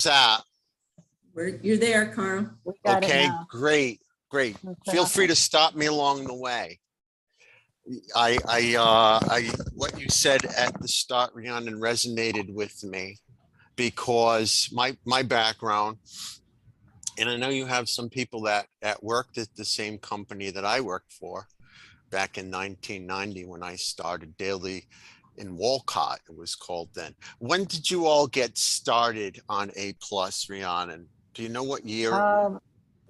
That You're there, Carl. We got it okay? now. Great. Feel free to stop me along the way. What you said at the start, Rhiannon, resonated with me because my background, and I know you have some people that worked at the same company that I worked for back in 1990 when I started Daily in Walcott, it was called then. When did you all get started on A+, Rhiannon? Do you know what year?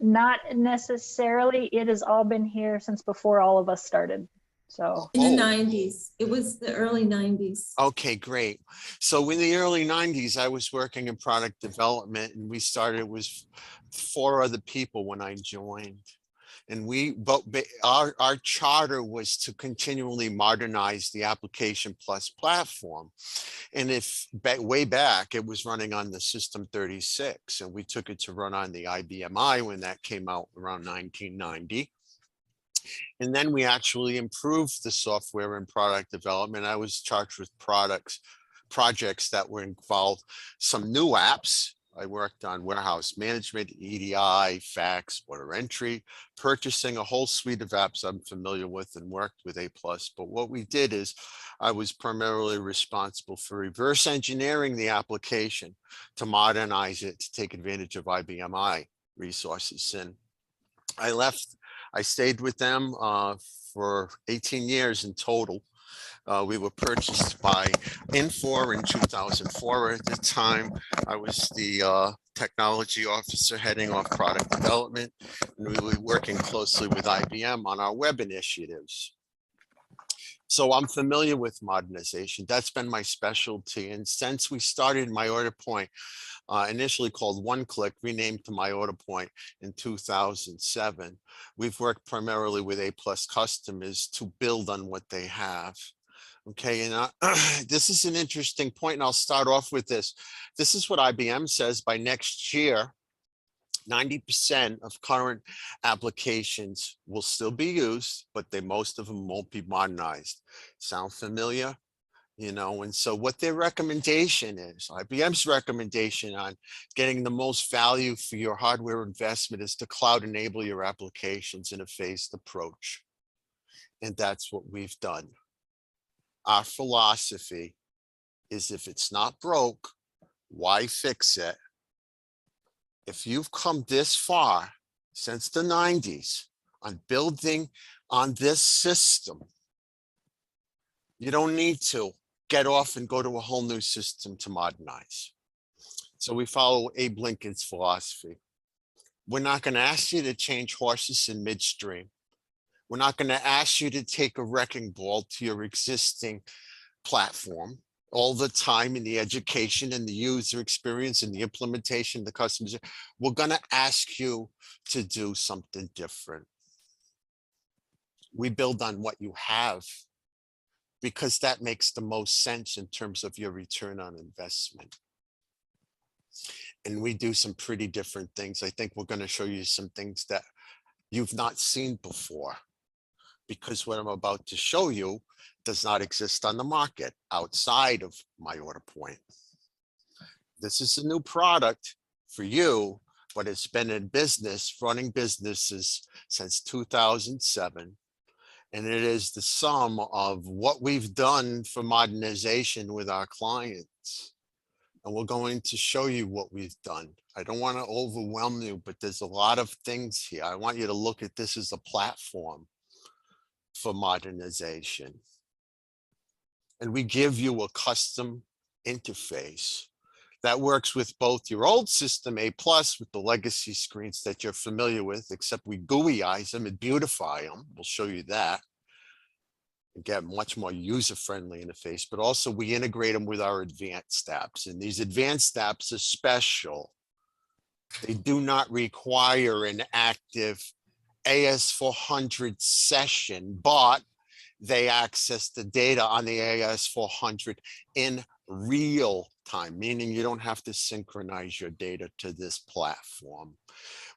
Not necessarily. It has all been here since before all of us started. So in the 90s, it was the early 90s. Okay, great. So in the early 90s, I was working in product development, and we started, it was 4 other people when I joined. And our charter was to continually modernize the Application Plus platform. And way back, it was running on the System 36, and we took it to run on the IBM I when that came out around 1990. And then we actually improved the software in product development. I was charged with projects that were involved, some new apps. I worked on warehouse management, EDI, fax, order entry, purchasing, a whole suite of apps I'm familiar with and worked with A+. But what we did is I was primarily responsible for reverse engineering the application to modernize it, to take advantage of IBM I resources. And I stayed with them for 18 years in total. We were purchased by Infor in 2004. At the time, I was the technology officer heading off product development, and we were working closely with IBM on our web initiatives. So I'm familiar with modernization. That's been my specialty. And since we started My Order Point, initially called One Click, renamed to My Order Point in 2007, we've worked primarily with A+ customers to build on what they have. Okay, and this is an interesting point, and I'll start off with this. This is what IBM says: by next year, 90% of current applications will still be used, but most of them won't be modernized. Sound familiar? You know, and so what their recommendation is, IBM's recommendation on getting the most value for your hardware investment, is to cloud enable your applications in a phased approach. And that's what we've done. Our philosophy is, if it's not broke, why fix it? If you've come this far since the 90s on building on this system, you don't need to get off and go to a whole new system to modernize. So we follow Abe Lincoln's philosophy. We're not going to ask you to change horses in midstream. We're not going to ask you to take a wrecking ball to your existing platform all the time in the education and the user experience and the implementation, the customers. We're going to ask you to do something different. We build on what you have, because that makes the most sense in terms of your return on investment. And we do some pretty different things. I think we're going to show you some things that you've not seen before, because what I'm about to show you does not exist on the market outside of My Order Point. This is a new product for you, but it's been in business, running businesses since 2007. And it is the sum of what we've done for modernization with our clients. And we're going to show you what we've done. I don't want to overwhelm you, but there's a lot of things here. I want you to look at this as a platform for modernization. And we give you a custom interface that works with both your old system, A+, with the legacy screens that you're familiar with, except we GUIize them and beautify them. We'll show you that. And get much more user-friendly interface, but also we integrate them with our advanced apps. And these advanced apps are special. They do not require an active AS400 session, but they access the data on the AS400 in real time, meaning you don't have to synchronize your data to this platform.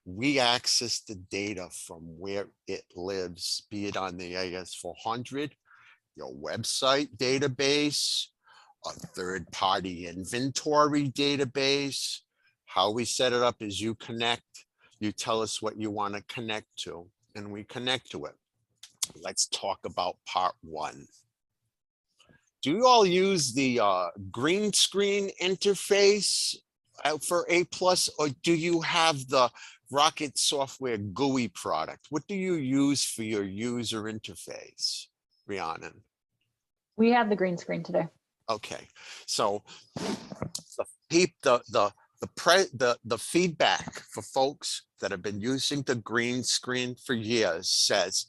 We access the data from where it lives, be it on the AS400, your website database, a third-party inventory database, How we set it up is you connect, you tell us what you want to connect to, and we connect to it. Let's talk about part one. Do you all use the green screen interface for A+, or do you have the Rocket Software GUI product? What do you use for your user interface, Rhiannon? We have the green screen today. Okay, so the feedback for folks that have been using the green screen for years says,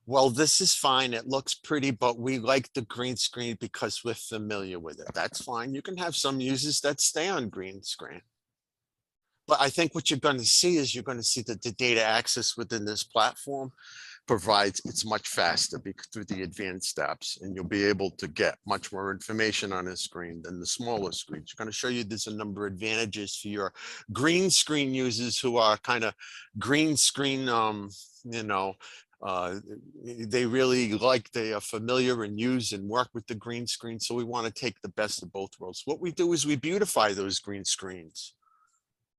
well, this is fine, it looks pretty, but we like the green screen because we're familiar with it. That's fine. You can have some users that stay on green screen. But I think what you're going to see is you're going to see that the data access within this platform provides, it's much faster through the advanced steps, and you'll be able to get much more information on a screen than the smaller screens. You're going to show you there's a number of advantages for your green screen users who are kind of green screen, they really like, they are familiar and use and work with the green screen. So we want to take the best of both worlds. What we do is we beautify those green screens.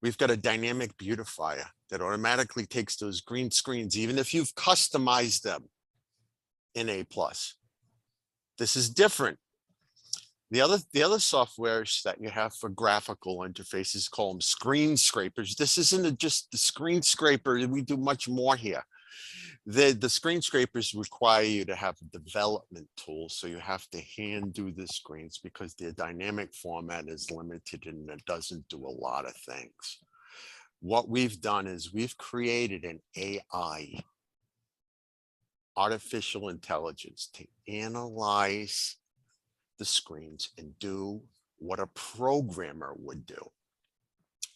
We've got a dynamic beautifier that automatically takes those green screens, even if you've customized them in A+. This is different. The other softwares that you have for graphical interfaces, call them screen scrapers. This isn't just the screen scraper. We do much more here. The screen scrapers require you to have a development tool, so you have to hand do the screens because their dynamic format is limited and it doesn't do a lot of things. What we've done is we've created an AI, artificial intelligence, to analyze the screens and do what a programmer would do.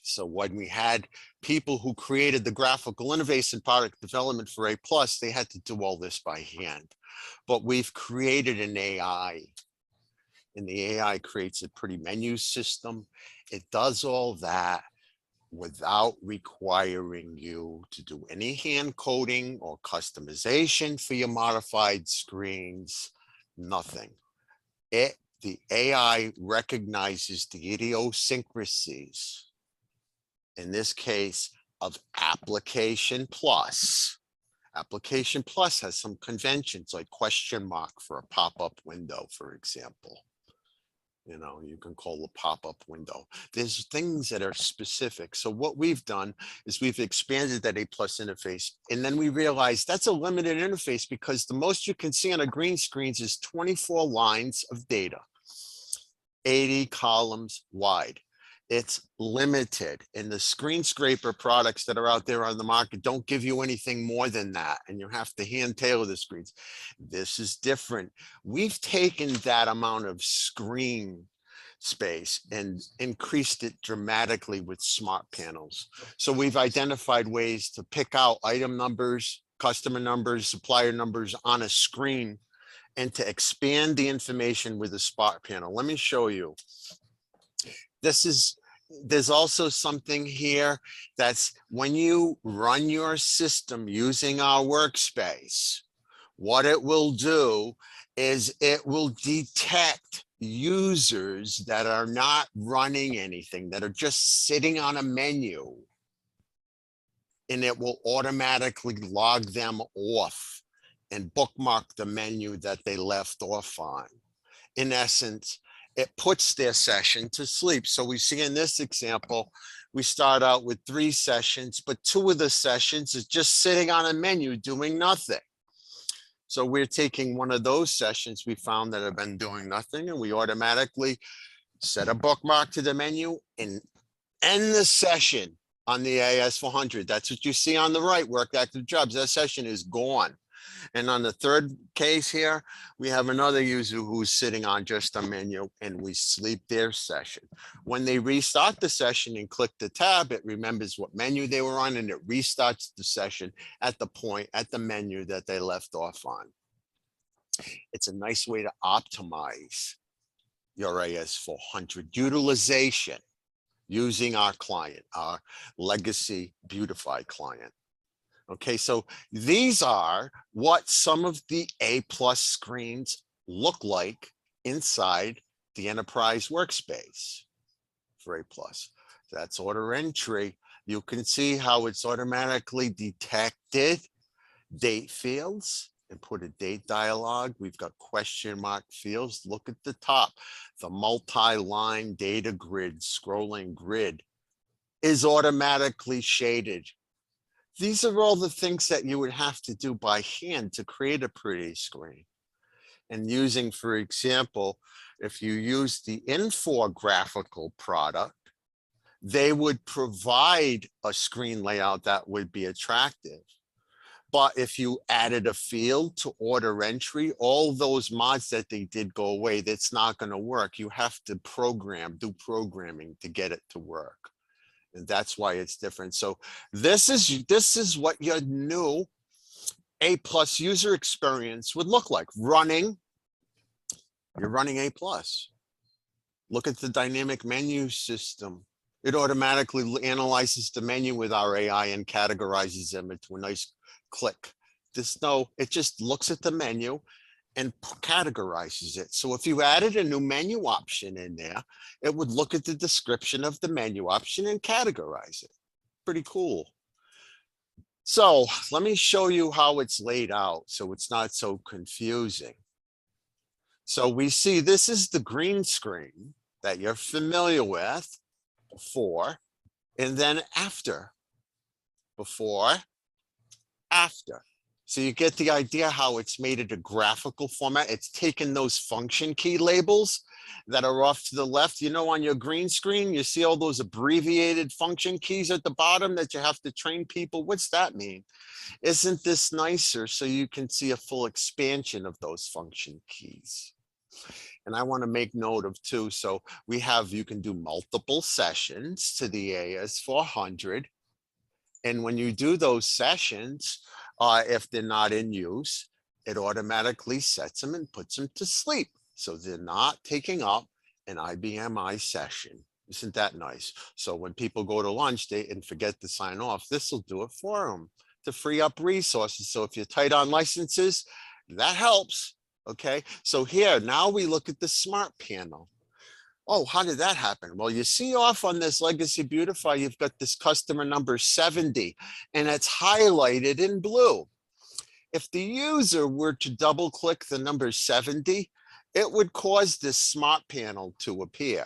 So when we had people who created the graphical interface and product development for A+, they had to do all this by hand. But we've created an AI, and the AI creates a pretty menu system. It does all that without requiring you to do any hand coding or customization for your modified screens, nothing. The AI recognizes the idiosyncrasies, in this case, of Application Plus. Application Plus has some conventions like question mark for a pop-up window, for example. You know, you can call a pop-up window. There's things that are specific. So what we've done is we've expanded that A+ interface, and then we realized that's a limited interface because the most you can see on a green screens is 24 lines of data, 80 columns wide. It's limited, and the screen scraper products that are out there on the market don't give you anything more than that, and you have to hand tailor the screens. This is different. We've taken that amount of screen space and increased it dramatically with smart panels. So we've identified ways to pick out item numbers, customer numbers, supplier numbers on a screen, and to expand the information with a smart panel. Let me show you. There's also something here that's when you run your system using our workspace, what it will do is it will detect users that are not running anything, that are just sitting on a menu, and it will automatically log them off and bookmark the menu that they left off on. In essence, it puts their session to sleep. So we see in this example, we start out with 3 sessions, but 2 of the sessions is just sitting on a menu doing nothing. So we're taking one of those sessions we found that have been doing nothing, and we automatically set a bookmark to the menu and end the session on the AS400. That's what you see on the right, work active jobs. That session is gone. And on the third case here, we have another user who's sitting on just a menu, and we sleep their session. When they restart the session and click the tab, it remembers what menu they were on, and it restarts the session at the menu that they left off on. It's a nice way to optimize your AS400 utilization using our client, our legacy Beautify client. Okay, so these are what some of the A+ screens look like inside the enterprise workspace for A+. That's order entry. You can see how it's automatically detected date fields and put a date dialog. We've got question mark fields. Look at the top. The multi-line data grid, scrolling grid is automatically shaded. These are all the things that you would have to do by hand to create a pretty screen. And using, for example, if you use the infographical product, they would provide a screen layout that would be attractive. But if you added a field to order entry, all those mods that they did go away. That's not going to work. You have to do programming to get it to work. And that's why it's different. So this is what your new A+ user experience would look like. You're running A+. Look at the dynamic menu system. It automatically analyzes the menu with our AI and categorizes them into a nice click. It just looks at the menu and categorizes it. So if you added a new menu option in there, it would look at the description of the menu option and categorize it. Pretty cool. So let me show you how it's laid out so it's not so confusing. So we see this is the green screen that you're familiar with before, and then after. Before, after. So you get the idea how it's made it a graphical format. It's taken those function key labels that are off to the left. You know, on your green screen, you see all those abbreviated function keys at the bottom that you have to train people. What's that mean? Isn't this nicer? So you can see a full expansion of those function keys. And I want to make note of too. So you can do multiple sessions to the AS400. And when you do those sessions, if they're not in use, it automatically sets them and puts them to sleep. So they're not taking up an IBM session. Isn't that nice? So when people go to lunch and forget to sign off, this will do it for them to free up resources. So if you're tight on licenses, that helps. Okay, so here, now we look at the smart panel. Oh, how did that happen? Well, you see off on this Legacy Beautify, you've got this customer number 70, and it's highlighted in blue. If the user were to double click the number 70, it would cause this smart panel to appear.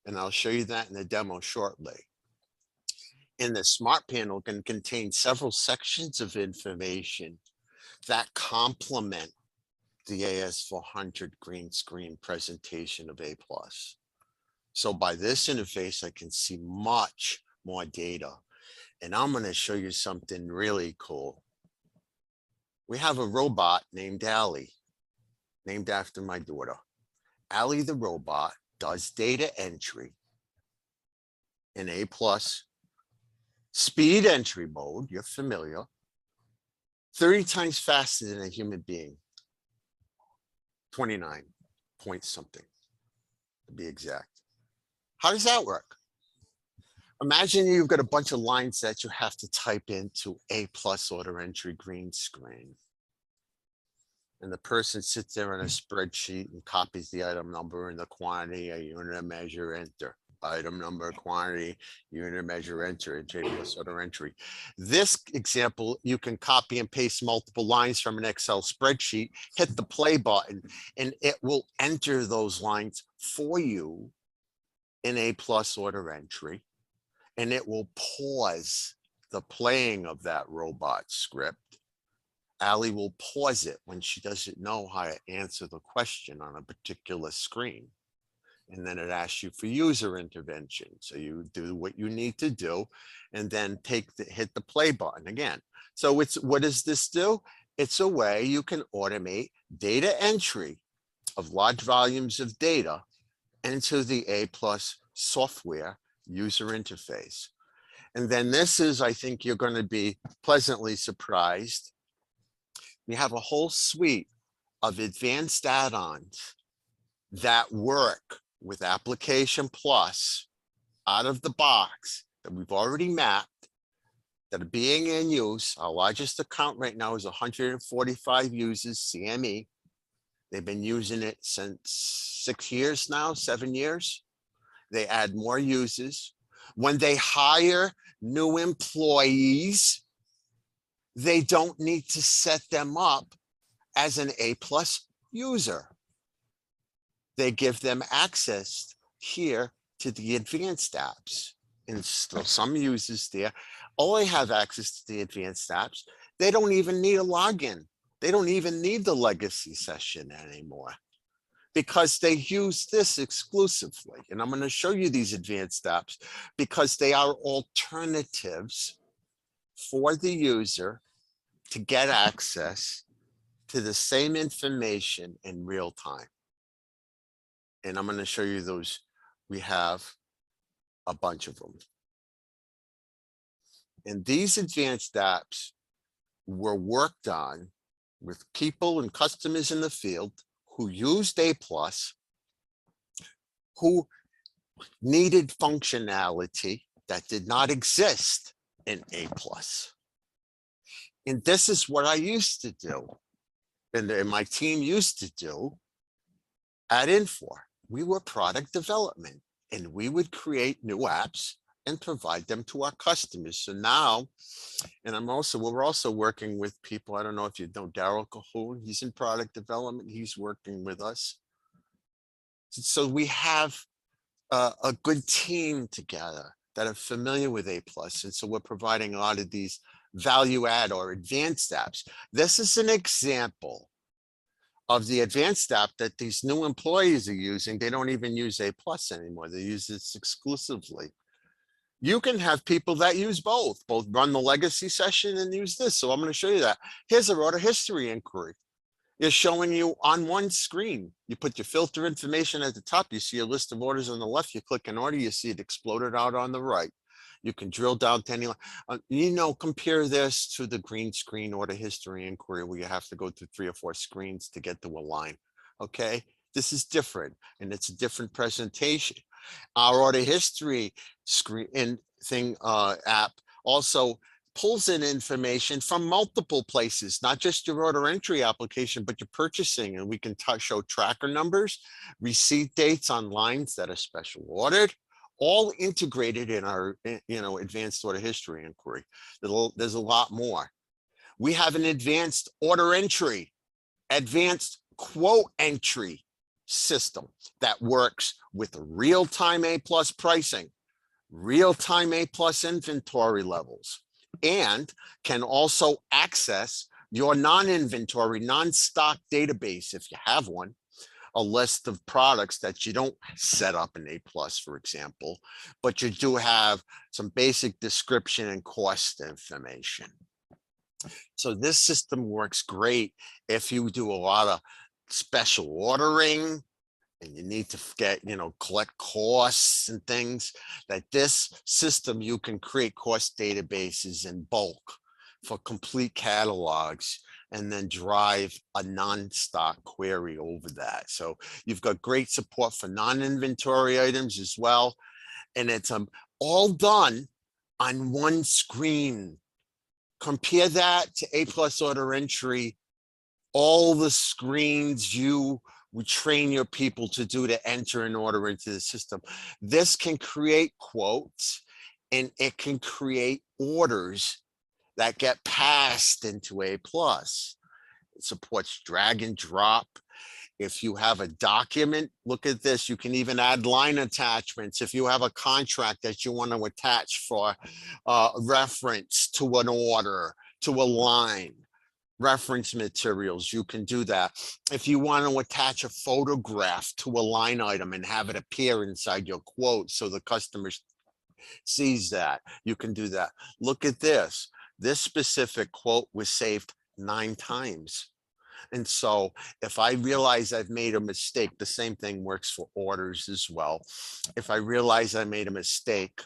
And I'll show you that in the demo shortly. And the smart panel can contain several sections of information that complement the AS400 green screen presentation of A+. So by this interface, I can see much more data. And I'm going to show you something really cool. We have a robot named Allie, named after my daughter. Allie the robot does data entry in A+ speed entry mode. You're familiar. 30 times faster than a human being. 29 point something to be exact. How does that work? Imagine you've got a bunch of lines that you have to type into A+ order entry green screen. And the person sits there on a spreadsheet and copies the item number and the quantity, a unit measure, enter. Item number, quantity, unit measure, enter, and J+ order entry. This example, you can copy and paste multiple lines from an Excel spreadsheet, hit the play button, and it will enter those lines for you in A+ order entry, and it will pause the playing of that robot script. Allie will pause it when she doesn't know how to answer the question on a particular screen. And then it asks you for user intervention. So you do what you need to do and then hit the play button again. So what does this do? It's a way you can automate data entry of large volumes of data into the A+ software user interface. And then this is, I think you're going to be pleasantly surprised. We have a whole suite of advanced add-ons that work with Application Plus out of the box that we've already mapped, that are being in use. Our largest account right now is 145 users, CME. They've been using it since 6 years now, 7 years. They add more users. When they hire new employees, they don't need to set them up as an A+ user. They give them access here to the advanced apps. And still some users there only have access to the advanced apps. They don't even need a login. They don't even need the legacy session anymore because they use this exclusively. And I'm going to show you these advanced apps because they are alternatives for the user to get access to the same information in real time. And I'm going to show you those. We have a bunch of them. And these advanced apps were worked on with people and customers in the field who used A+, who needed functionality that did not exist in A+. And this is what I used to do, and my team used to do at Infor. We were product development, and we would create new apps and provide them to our customers. So now, and we're also working with people. I don't know if you know Daryl Cahoon. He's in product development. He's working with us. So we have a good team together that are familiar with A+. And so we're providing a lot of these value add or advanced apps. This is an example of the advanced app that these new employees are using. They don't even use A+ anymore. They use this exclusively. You can have people that use both run the legacy session and use this. So I'm going to show you that. Here's a order history inquiry. It's showing you on one screen. You put your filter information at the top. You see a list of orders on the left. You click an order. You see it exploded out on the right. You can drill down to any, compare this to the green screen order history inquiry where you have to go through 3 or 4 screens to get to a line. Okay, this is different and it's a different presentation. Our order history screen and app also pulls in information from multiple places, not just your order entry application, but your purchasing. And we can show tracker numbers, receipt dates on lines that are special ordered, all integrated in our advanced order history inquiry. There's a lot more. We have an advanced order entry, advanced quote entry system that works with real-time A+ pricing, real-time A+ inventory levels, and can also access your non-inventory, non-stock database if you have one, a list of products that you don't set up in A+, for example, but you do have some basic description and cost information. So this system works great if you do a lot of special ordering and you need to get, collect costs and things. That this system, you can create cost databases in bulk for complete catalogs and then drive a non-stock query over that. So you've got great support for non-inventory items as well. And it's all done on one screen. Compare that to A+ order entry, all the screens you would train your people to do to enter an order into the system. This can create quotes and it can create orders that get passed into A+. It supports drag and drop. If you have a document, look at this. You can even add line attachments. If you have a contract that you want to attach for reference to an order, to a line, reference materials, you can do that. If you want to attach a photograph to a line item and have it appear inside your quote so the customer sees that, you can do that. Look at this. This specific quote was saved 9 times. And so if I realize I've made a mistake, the same thing works for orders as well. If I realize I made a mistake,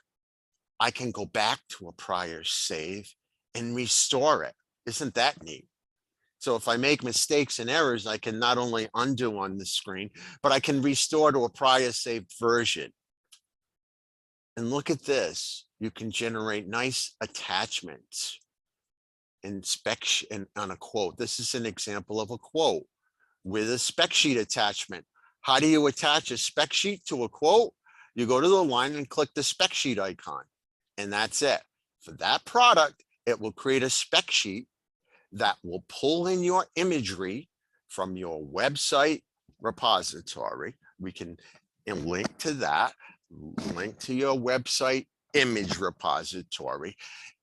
I can go back to a prior save and restore it. Isn't that neat? So if I make mistakes and errors, I can not only undo on the screen, but I can restore to a prior saved version. And look at this. You can generate nice attachments and spec sheet on a quote. This is an example of a quote with a spec sheet attachment. How do you attach a spec sheet to a quote? You go to the line and click the spec sheet icon, and that's it. For that product, it will create a spec sheet that will pull in your imagery from your website repository. We can link to that, link to your website image repository,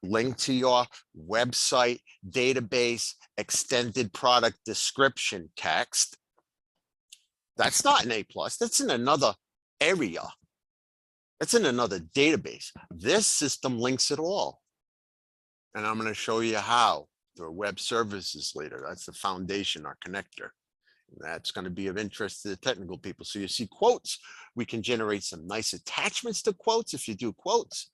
link to your website database extended product description text. That's not an A+, that's in another area. That's in another database. This system links it all. And I'm going to show you how through web services later. That's the foundation, our connector. That's going to be of interest to the technical people. So you see quotes. We can generate some nice attachments to quotes if you do quotes.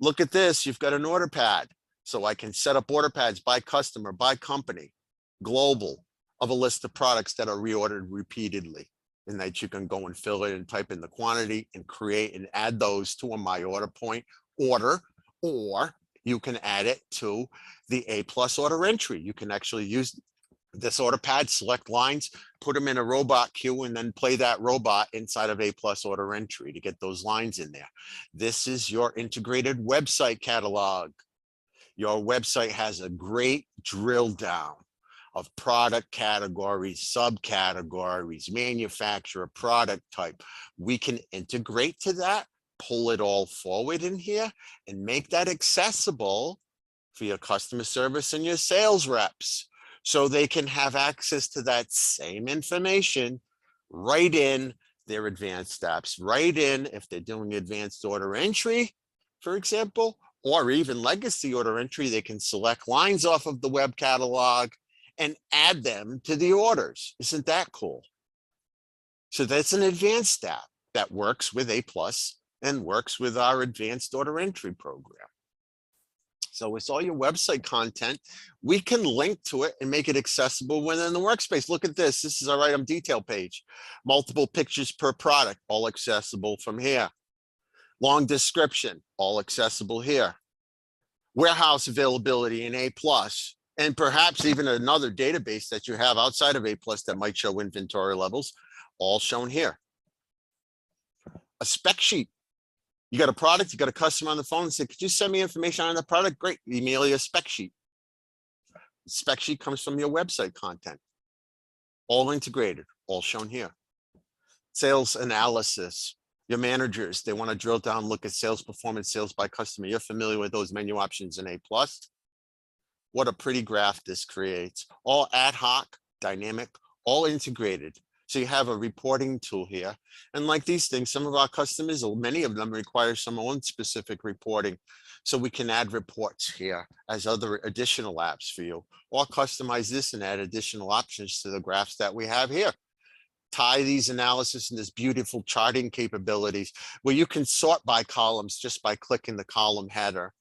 Look at this. You've got an order pad. So I can set up order pads by customer, by company, global, of a list of products that are reordered repeatedly. And that you can go and fill it and type in the quantity and create and add those to a my order point order, or you can add it to the A+ order entry. You can actually use this order pad, select lines, put them in a robot queue, and then play that robot inside of A+ order entry to get those lines in there. This is your integrated website catalog. Your website has a great drill down of product categories, subcategories, manufacturer, product type. We can integrate to that, pull it all forward in here, and make that accessible for your customer service and your sales reps, so they can have access to that same information right in their advanced apps, right in if they're doing advanced order entry, for example, or even legacy order entry. They can select lines off of the web catalog and add them to the orders. Isn't that cool? So that's an advanced app that works with A+ and works with our advanced order entry program. So it's all your website content. We can link to it and make it accessible within the workspace. Look at this. This is our item detail page. Multiple pictures per product, all accessible from here. Long description, all accessible here. Warehouse availability in A+, and perhaps even another database that you have outside of A+ that might show inventory levels, all shown here. A spec sheet. You got a product, you got a customer on the phone and say, could you send me information on the product? Great, email you a spec sheet. The spec sheet comes from your website content. All integrated, all shown here. Sales analysis. Your managers, they want to drill down, look at sales performance, sales by customer. You're familiar with those menu options in A+. What a pretty graph this creates. All ad hoc, dynamic, all integrated. So you have a reporting tool here. And like these things, some of our customers, or many of them, require some own specific reporting. So we can add reports here as other additional apps for you, or customize this and add additional options to the graphs that we have here. Tie these analysis and this beautiful charting capabilities where you can sort by columns just by clicking the column header.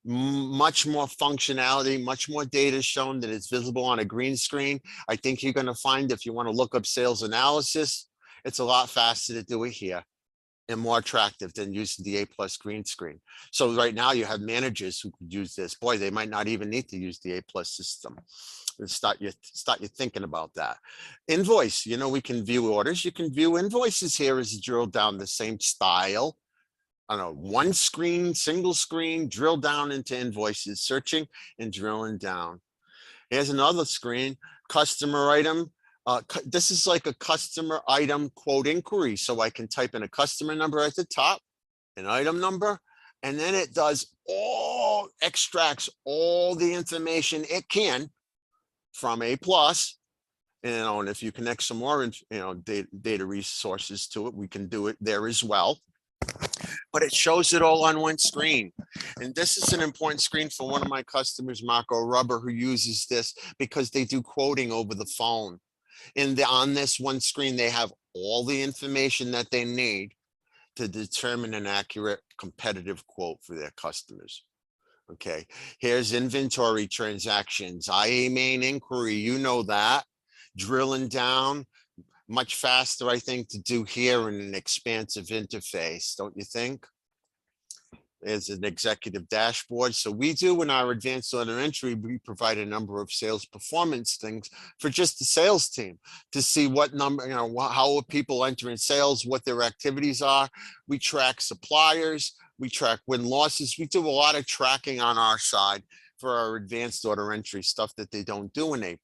Much more functionality, much more data shown that is visible on a green screen. I think you're going to find if you want to look up sales analysis, it's a lot faster to do it here and more attractive than using the A+ green screen. So right now you have managers who could use this. Boy, they might not even need to use the A+ system. And start you thinking about that. Invoice, you know, we can view orders. You can view invoices here as you drill down the same style. On a one screen, single screen, drill down into invoices, searching and drilling down. Here's another screen, customer item. This is like a customer item quote inquiry. So I can type in a customer number at the top, an item number, and then it does extracts all the information it can from A+. And if you connect some more, data resources to it, we can do it there as well. But it shows it all on one screen. And this is an important screen for one of my customers, Marco Rubber, who uses this because they do quoting over the phone. And on this one screen, they have all the information that they need to determine an accurate competitive quote for their customers. Okay, here's inventory transactions, IA main inquiry, you know that. Drilling down, much faster, I think, to do here in an expansive interface, don't you think? as an executive dashboard. So we do in our advanced order entry, we provide a number of sales performance things for just the sales team to see what number, how are people entering sales, what their activities are. We track suppliers, we track win losses. We do a lot of tracking on our side for our advanced order entry stuff that they don't do in A+.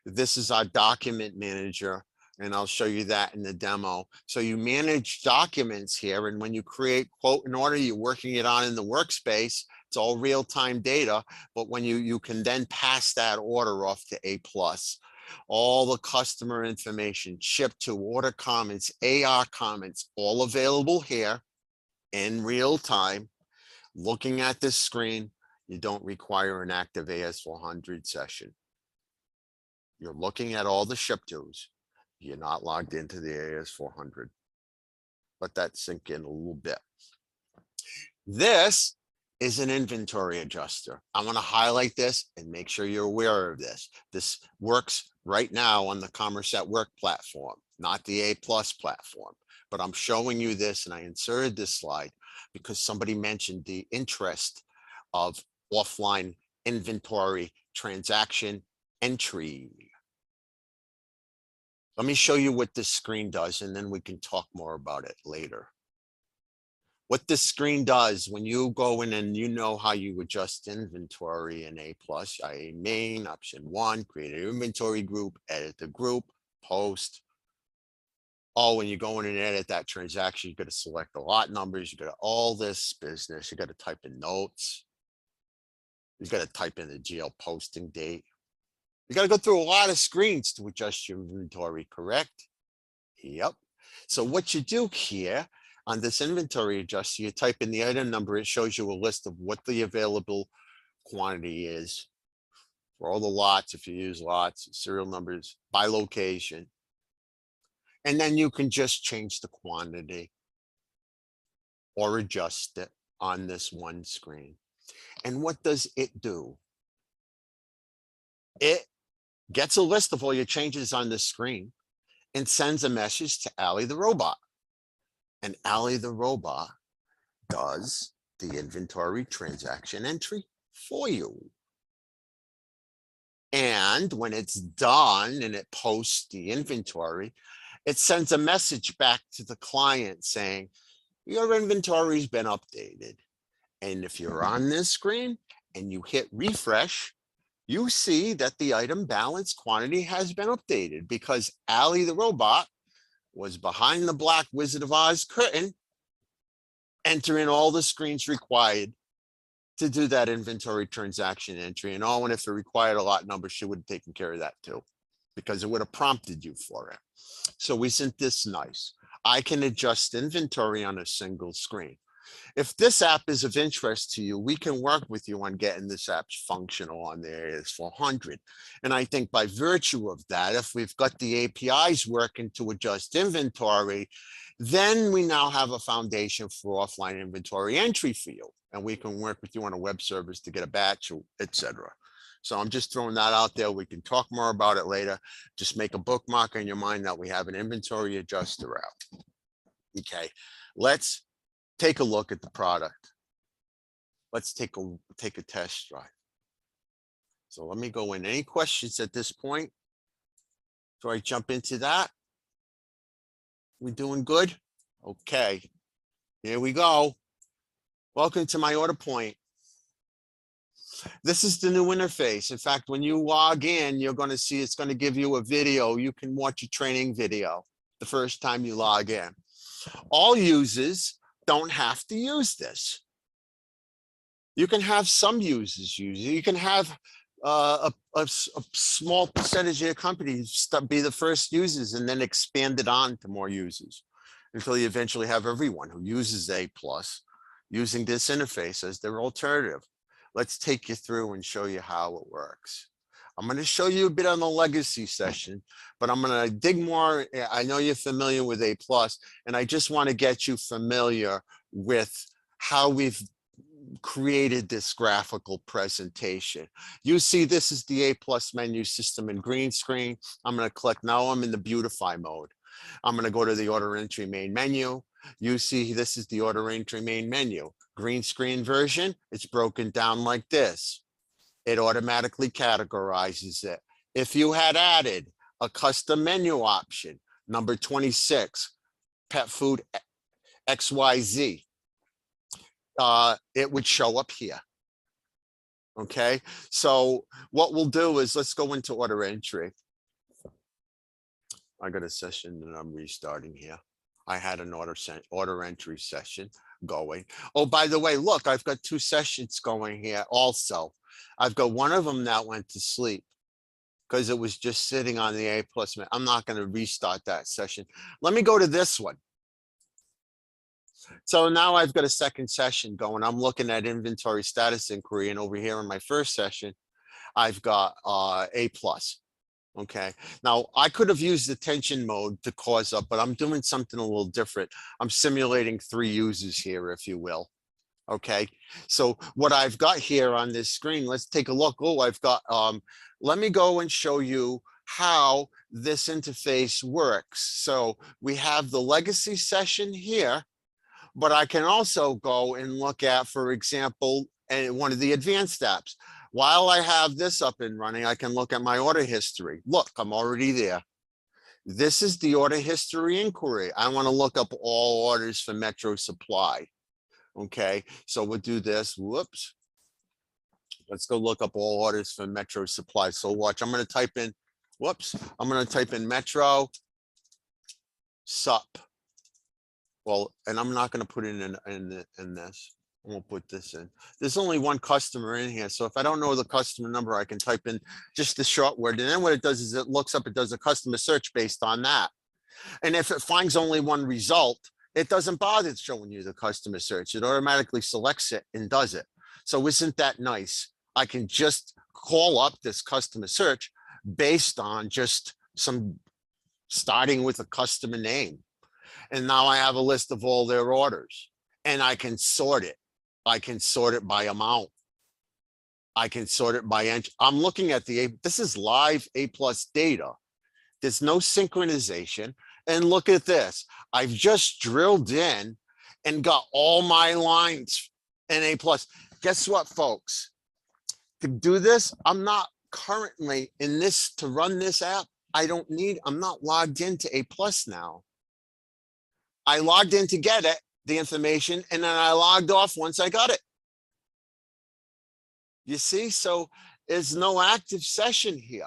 This is our document manager, and I'll show you that in the demo. So you manage documents here, and when you create quote and order, you're working it on in the workspace. It's all real-time data, but when you can then pass that order off to A+. All the customer information, ship to, order comments, AR comments, all available here in real time. Looking at this screen, you don't require an active AS400 session. You're looking at all the ship tos. You're not logged into the AS400. Let that sink in a little bit. This is an inventory adjuster. I want to highlight this and make sure you're aware of this. This works right now on the Commerce at Work platform, not the A+ platform. But I'm showing you this, and I inserted this slide because somebody mentioned the interest of offline inventory transaction entry. Let me show you what this screen does, and then we can talk more about it later. What this screen does when you go in and you know how you adjust inventory in A+, i.e. main, option 1, create an inventory group, edit the group, post. Oh, when you go in and edit that transaction, you got to select the lot numbers, you got all this business, you got to type in notes. You got to type in the GL posting date. You got to go through a lot of screens to adjust your inventory, correct? Yep. So what you do here on this inventory adjuster, you type in the item number, it shows you a list of what the available quantity is for all the lots, if you use lots, serial numbers, by location. And then you can just change the quantity or adjust it on this one screen. And what does it do? It gets a list of all your changes on the screen and sends a message to Allie the robot. And Allie the robot does the inventory transaction entry for you. And when it's done and it posts the inventory, it sends a message back to the client saying, your inventory's been updated. And if you're on this screen and you hit refresh, you see that the item balance quantity has been updated because Allie the robot was behind the black Wizard of Oz curtain, entering all the screens required to do that inventory transaction entry. And and if it required a lot number, she would have taken care of that too, because it would have prompted you for it. So isn't this nice? I can adjust inventory on a single screen. If this app is of interest to you, we can work with you on getting this app functional on the AS400. And I think by virtue of that, if we've got the APIs working to adjust inventory, then we now have a foundation for offline inventory entry for you. And we can work with you on a web service to get a batch, etc. So I'm just throwing that out there. We can talk more about it later. Just make a bookmark in your mind that we have an inventory adjuster out. Okay, let's take a look at the product. Let's take a test drive. So let me go in. Any questions at this point? Before I jump into that? We doing good? Okay, here we go. Welcome to my order point. This is the new interface. In fact, when you log in, you're going to see it's going to give you a video. You can watch a training video the first time you log in. All users don't have to use this. You can have some users use it. You can have a small percentage of your company be the first users and then expand it on to more users until you eventually have everyone who uses A+ using this interface as their alternative. Let's take you through and show you how it works. I'm going to show you a bit on the legacy session, but I'm going to dig more. I know you're familiar with A+, and I just want to get you familiar with how we've created this graphical presentation. You see, this is the A+ menu system in green screen. I'm going to click. Now I'm in the beautify mode. I'm going to go to the order entry main menu. You see, this is the order entry main menu. Green screen version, it's broken down like this. It automatically categorizes it. If you had added a custom menu option, number 26, pet food XYZ, it would show up here. Okay, so what we'll do is let's go into order entry. I got a session that I'm restarting here. I had an order entry session going. Oh, by the way, look, I've got 2 sessions going here also. I've got one of them that went to sleep because it was just sitting on the A+. I'm not going to restart that session. Let me go to this one. So now I've got a second session going. I'm looking at inventory status inquiry, and over here in my first session, I've got A+. Okay, now I could have used attention mode to cause up, but I'm doing something a little different. I'm simulating 3 users here, if you will. Okay, so what I've got here on this screen, let's take a look. Oh, I've got, let me go and show you how this interface works. So we have the legacy session here, but I can also go and look at, for example, one of the advanced apps. While I have this up and running, I can look at my order history. Look, I'm already there. This is the order history inquiry. I want to look up all orders for Metro Supply. Okay, so we'll do this. Whoops. Let's go look up all orders for Metro Supply. So watch, I'm going to type in, whoops, I'm going to type in Metro Sup. Well, and I'm not going to put it in this. I won't put this in. There's only one customer in here. So if I don't know the customer number, I can type in just the short word. And then what it does is it looks up, it does a customer search based on that. And if it finds only one result, it doesn't bother showing you the customer search. It automatically selects it and does it. So isn't that nice? I can just call up this customer search based on just starting with a customer name. And now I have a list of all their orders, and I can sort it. I can sort it by amount. I can sort it by entry. I'm looking at this is live A+ data. There's no synchronization. And look at this. I've just drilled in and got all my lines in A+. Guess what, folks? To do this, I'm not currently in this, to run this app. I'm not logged into A+ now. I logged in to get it, the information, and then I logged off once I got it. You see, so there's no active session here.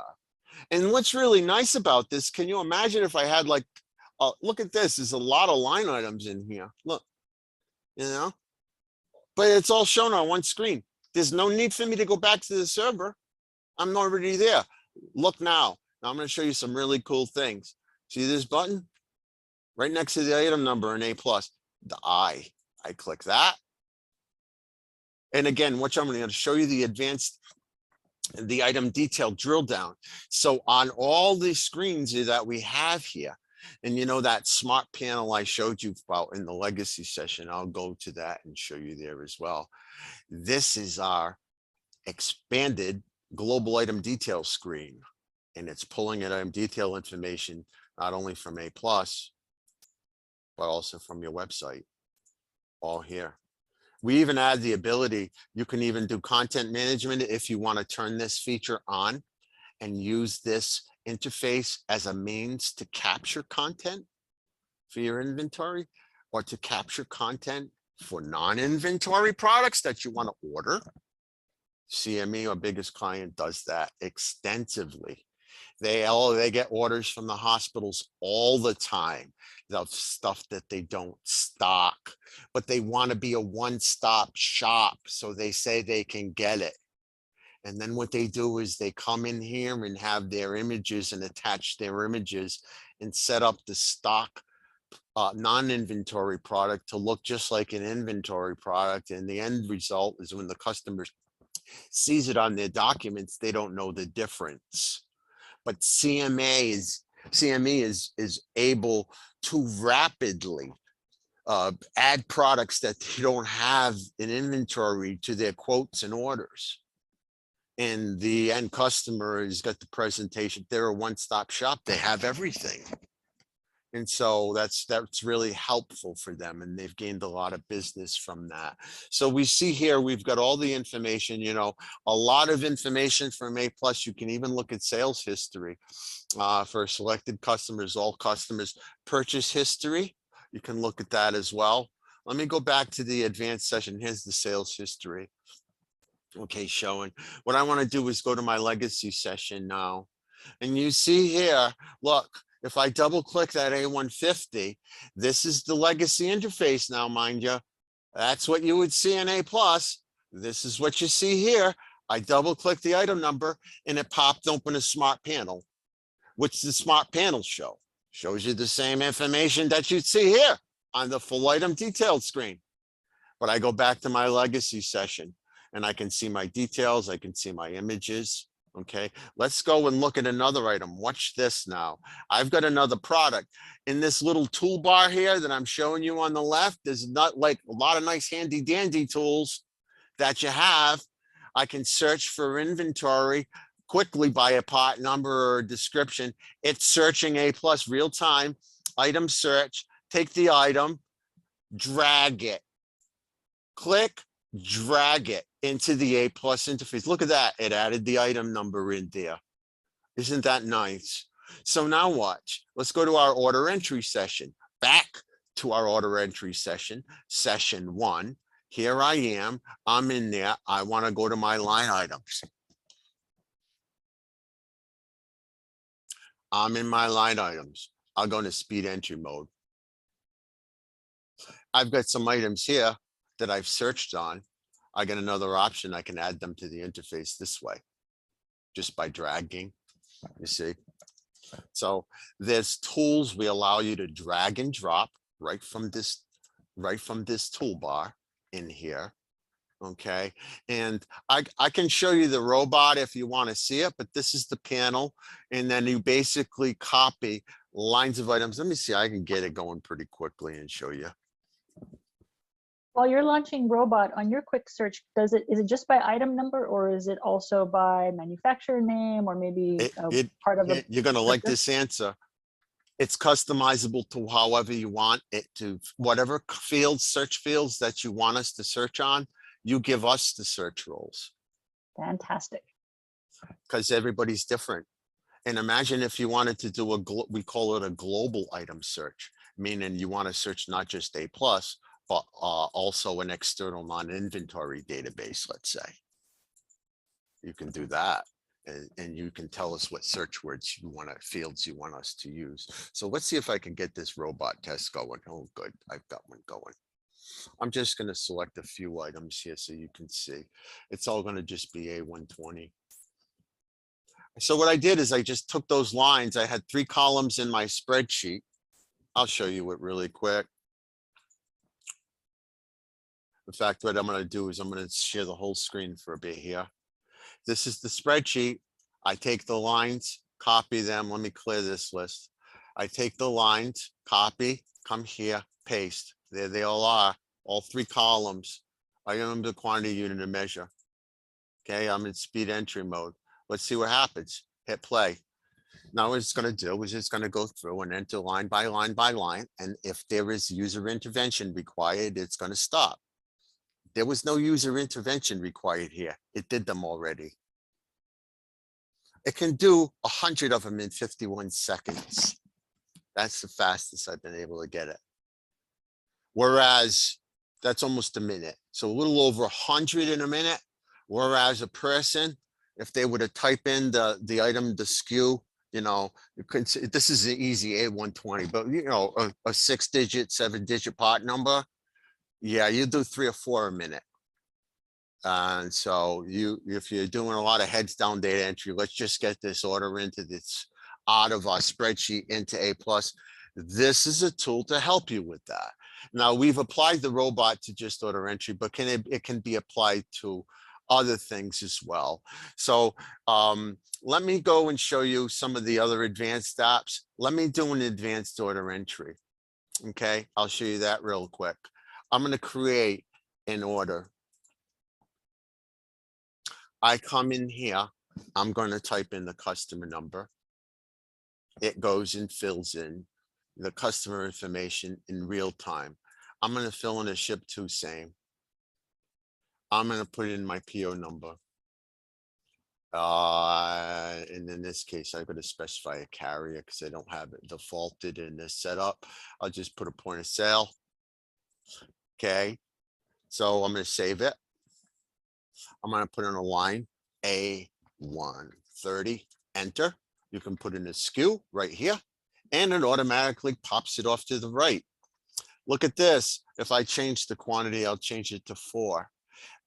And what's really nice about this, can you imagine if I had like, look at this, there's a lot of line items in here. Look, you know, but it's all shown on one screen. There's no need for me to go back to the server. I'm already there. Look now. Now I'm going to show you some really cool things. See this button? Right next to the item number in A+, the I click that. And again, which I'm going to show you the item detail drill down. So on all the screens that we have here, and you know that smart panel I showed you about in the legacy session, I'll go to that and show you there as well. This is our expanded global item detail screen, and it's pulling in item detail information, not only from A+, but also from your website, all here. We even add the ability, you can even do content management if you want to turn this feature on and use this interface as a means to capture content for your inventory, or to capture content for non-inventory products that you want to order. CME, our biggest client, does that extensively. They get orders from the hospitals all the time of stuff that they don't stock, but they want to be a one-stop shop, so they say they can get it. And then what they do is they come in here and have their images and attach their images and set up the stock non-inventory product to look just like an inventory product. And the end result is when the customer sees it on their documents, they don't know the difference. But CME is able to rapidly add products that they don't have in inventory to their quotes and orders. And the end customer has got the presentation. They're a one-stop shop. They have everything. And so that's really helpful for them, and they've gained a lot of business from that. So we see here, we've got all the information, a lot of information from A+. You can even look at sales history for selected customers, all customers, purchase history. You can look at that as well. Let me go back to the advanced session. Here's the sales history. Okay, showing. What I want to do is go to my legacy session now. And you see here, look, if I double click that A150, this is the legacy interface now, mind you. That's what you would see in A+. This is what you see here. I double click the item number and it popped open a smart panel. What's the smart panel show? Shows you the same information that you'd see here on the full item detailed screen. But I go back to my legacy session and I can see my details. I can see my images. Okay, let's go and look at another item. Watch this now. I've got another product in this little toolbar here that I'm showing you on the left. There's not like a lot of nice handy dandy tools that you have. I can search for inventory quickly by a part number or a description. It's searching A+ real time, item search, take the item, drag it, click, drag it into the A+ interface. Look at that. It added the item number in there. Isn't that nice? So now watch. Let's go to our order entry session. Back to our order entry session, session 1. Here I am. I'm in there. I want to go to my line items. I'm in my line items. I'll go into speed entry mode. I've got some items here that I've searched on. I get another option. I can add them to the interface this way, just by dragging, you see. So there's tools we allow you to drag and drop right from this toolbar in here. Okay, and I can show you the robot if you want to see it, but this is the panel, and then you basically copy lines of items. Let me see, I can get it going pretty quickly and show you. While you're launching robot on your quick search, is it just by item number, or is it also by manufacturer name, or maybe part of You're going to like this answer. It's customizable to however you want it to, whatever fields, search fields that you want us to search on, you give us the search roles. Fantastic. Because everybody's different. And imagine if you wanted to do we call it a global item search, meaning you want to search not just A+, but also an external non-inventory database, let's say. You can do that. And you can tell us what search words you want, fields you want us to use. So let's see if I can get this robot test going. Oh, good. I've got one going. I'm just going to select a few items here so you can see. It's all going to just be A120. So what I did is I just took those lines. I had 3 columns in my spreadsheet. I'll show you it really quick. In fact, what I'm going to do is I'm going to share the whole screen for a bit here. This is the spreadsheet. I take the lines, copy them. Let me clear this list. I take the lines, copy, come here, paste. There they all are, all 3 columns. Item number, quantity, unit, and measure. Okay, I'm in speed entry mode. Let's see what happens. Hit play. Now what it's going to do is it's going to go through and enter line by line by line. And if there is user intervention required, it's going to stop. There was no user intervention required here. It did them already. It can do 100 of them in 51 seconds. That's the fastest I've been able to get it. Whereas that's almost a minute. So a little over 100 in a minute. Whereas a person, if they were to type in the item, the SKU, you know, this is an easy A120, but you know, a 6-digit, 7-digit part number. Yeah, you do 3 or 4 a minute. And so if you're doing a lot of heads down data entry, let's just get this order into this out of our spreadsheet into A+. This is a tool to help you with that. Now we've applied the robot to just order entry, but it can be applied to other things as well. So let me go and show you some of the other advanced apps. Let me do an advanced order entry. Okay, I'll show you that real quick. I'm going to create an order. I come in here. I'm going to type in the customer number. It goes and fills in the customer information in real time. I'm going to fill in a ship to same. I'm going to put in my PO number. And in this case, I'm going to specify a carrier because I don't have it defaulted in this setup. I'll just put a point of sale. Okay. So I'm going to save it. I'm going to put in a line A130, enter. You can put in a SKU right here, and it automatically pops it off to the right. Look at this. If I change the quantity, I'll change it to 4.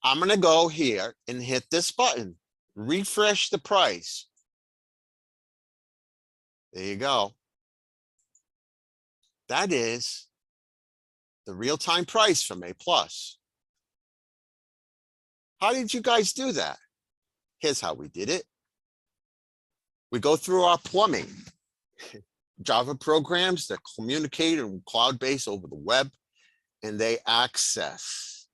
I'm going to go here and hit this button, refresh the price. There you go. That is the real-time price from A+. How did you guys do that? Here's how we did it. We go through our plumbing. Java programs that communicate and cloud-based over the web, and they access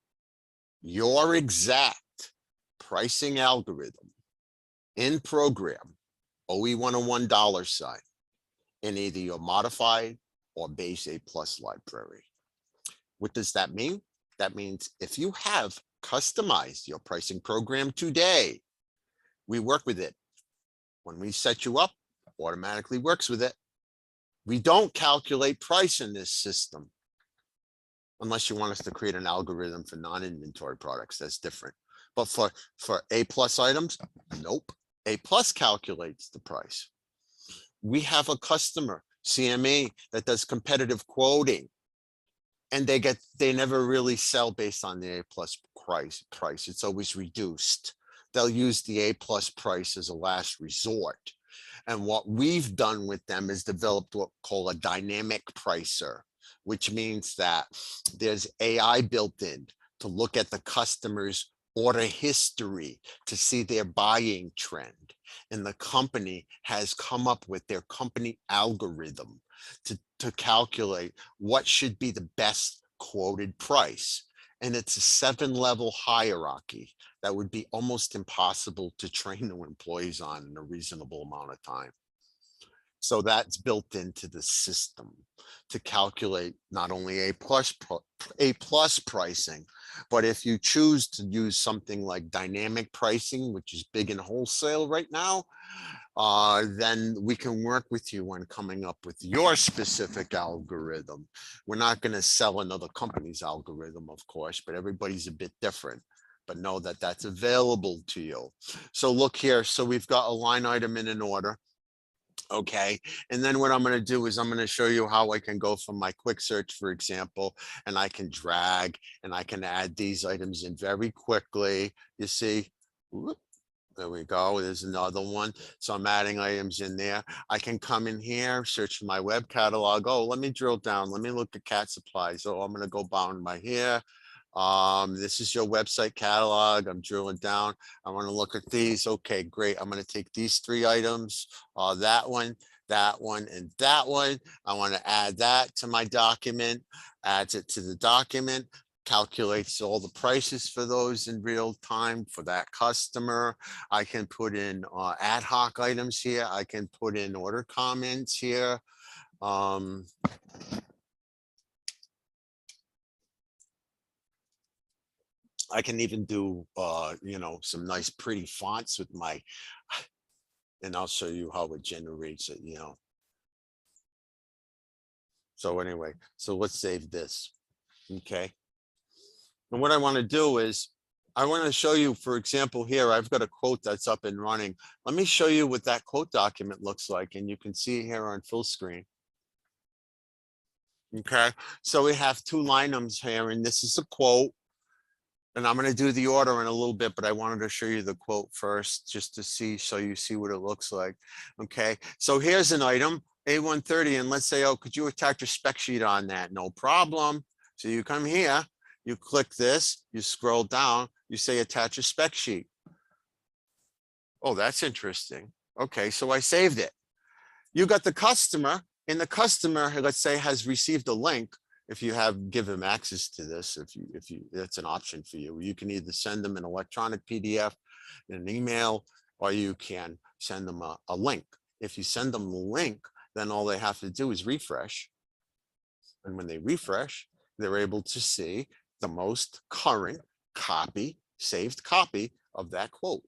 your exact pricing algorithm in program, OE101 $sign, in either your modified or base A+ library. What does that mean? That means if you have customized your pricing program today, we work with it. When we set you up, automatically works with it. We don't calculate price in this system unless you want us to create an algorithm for non-inventory products. That's different. But for A+ items, nope. A+ calculates the price. We have a customer, CME, that does competitive quoting, and they never really sell based on the A+ price. It's always reduced. They'll use the A+ price as a last resort. And what we've done with them is developed what we call a dynamic pricer, which means that there's AI built in to look at the customer's order history to see their buying trend. And the company has come up with their company algorithm to calculate what should be the best quoted price. And it's a 7-level hierarchy that would be almost impossible to train the employees on in a reasonable amount of time. So that's built into the system to calculate not only A+ pricing, but if you choose to use something like dynamic pricing, which is big in wholesale right now, then we can work with you on coming up with your specific algorithm. We're not going to sell another company's algorithm, of course, but everybody's a bit different. But know that that's available to you. So look here. So we've got a line item in an order. Okay. And then what I'm going to do is I'm going to show you how I can go from my quick search, for example, and I can drag and I can add these items in very quickly. You see, whoop, there we go. There's another one. So I'm adding items in there. I can come in here, search for my web catalog. Oh, let me drill down. Let me look at cat supplies. So I'm going to go bound by here. This is your website catalog. I'm drilling down. I want to look at these. Okay, great. I'm going to take these 3 items, that one, and that one. I want to add that to my document, adds it to the document, calculates all the prices for those in real time for that customer. I can put in ad hoc items here. I can put in order comments here. I can even do, some nice pretty fonts with my, and I'll show you how it generates it, So anyway, so let's save this. Okay. And what I want to do is I want to show you, for example, here, I've got a quote that's up and running. Let me show you what that quote document looks like. And you can see here on full screen. Okay. So we have 2 line items here, and this is a quote. And I'm going to do the order in a little bit, but I wanted to show you the quote first just to see, so you see what it looks like. Okay, so here's an item, A130, and let's say, oh, could you attach a spec sheet on that? No problem. So you come here, you click this, you scroll down, you say attach a spec sheet. Oh, that's interesting. Okay, so I saved it. You got the customer, and the customer, let's say, has received a link. If you have give them access to this, if you that's an option for you. You can either send them an electronic PDF, an email, or you can send them a link. If you send them the link, then all they have to do is refresh, And when they refresh, they're able to see the most current saved copy of that quote.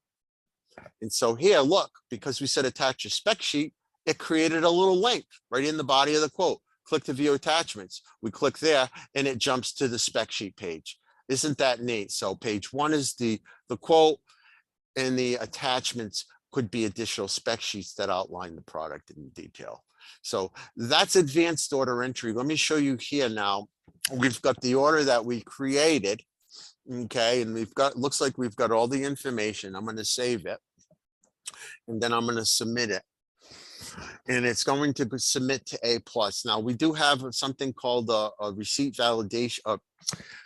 And so here, look, because we said attach a spec sheet, it created a little link right in the body of the quote. Click to view attachments. We click there and it jumps to the spec sheet page. Isn't that neat? So page 1 is the quote, and the attachments could be additional spec sheets that outline the product in detail. So that's advanced order entry. Let me show you here now. We've got the order that we created. Okay, and looks like we've got all the information. I'm going to save it, and then I'm going to submit it. And it's going to submit to A+. Now we do have something called a receipt validation,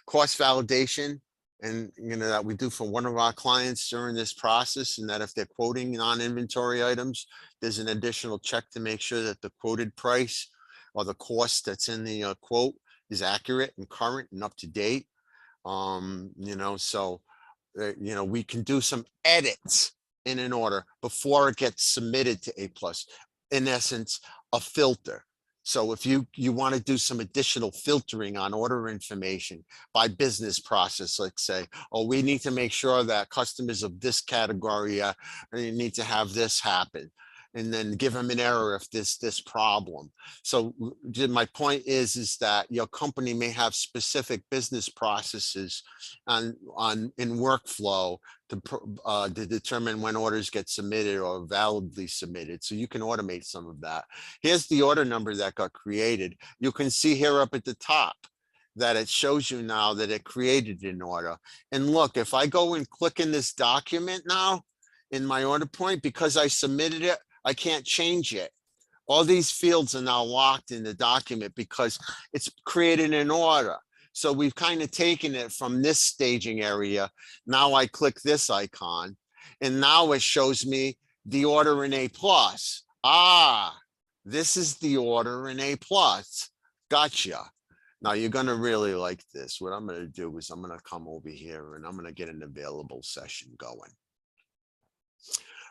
cost validation, and that we do for one of our clients during this process, and that if they're quoting non-inventory items, there's an additional check to make sure that the quoted price or the cost that's in the quote is accurate and current and up to date. So we can do some edits in an order before it gets submitted to A+. In essence, a filter. So if you want to do some additional filtering on order information by business process, let's say, oh, we need to make sure that customers of this category need to have this happen, and then give them an error if this problem. So my point is that your company may have specific business processes in workflow to determine when orders get submitted or validly submitted. So you can automate some of that. Here's the order number that got created. You can see here up at the top that it shows you now that it created an order. And look, if I go and click in this document now in my order point, because I submitted it, I can't change it. All these fields are now locked in the document because it's created an order. So we've kind of taken it from this staging area. Now I click this icon, and now it shows me the order in A+. Ah, this is the order in A+. Gotcha. Now you're going to really like this. What I'm going to do is I'm going to come over here and I'm going to get an available session going.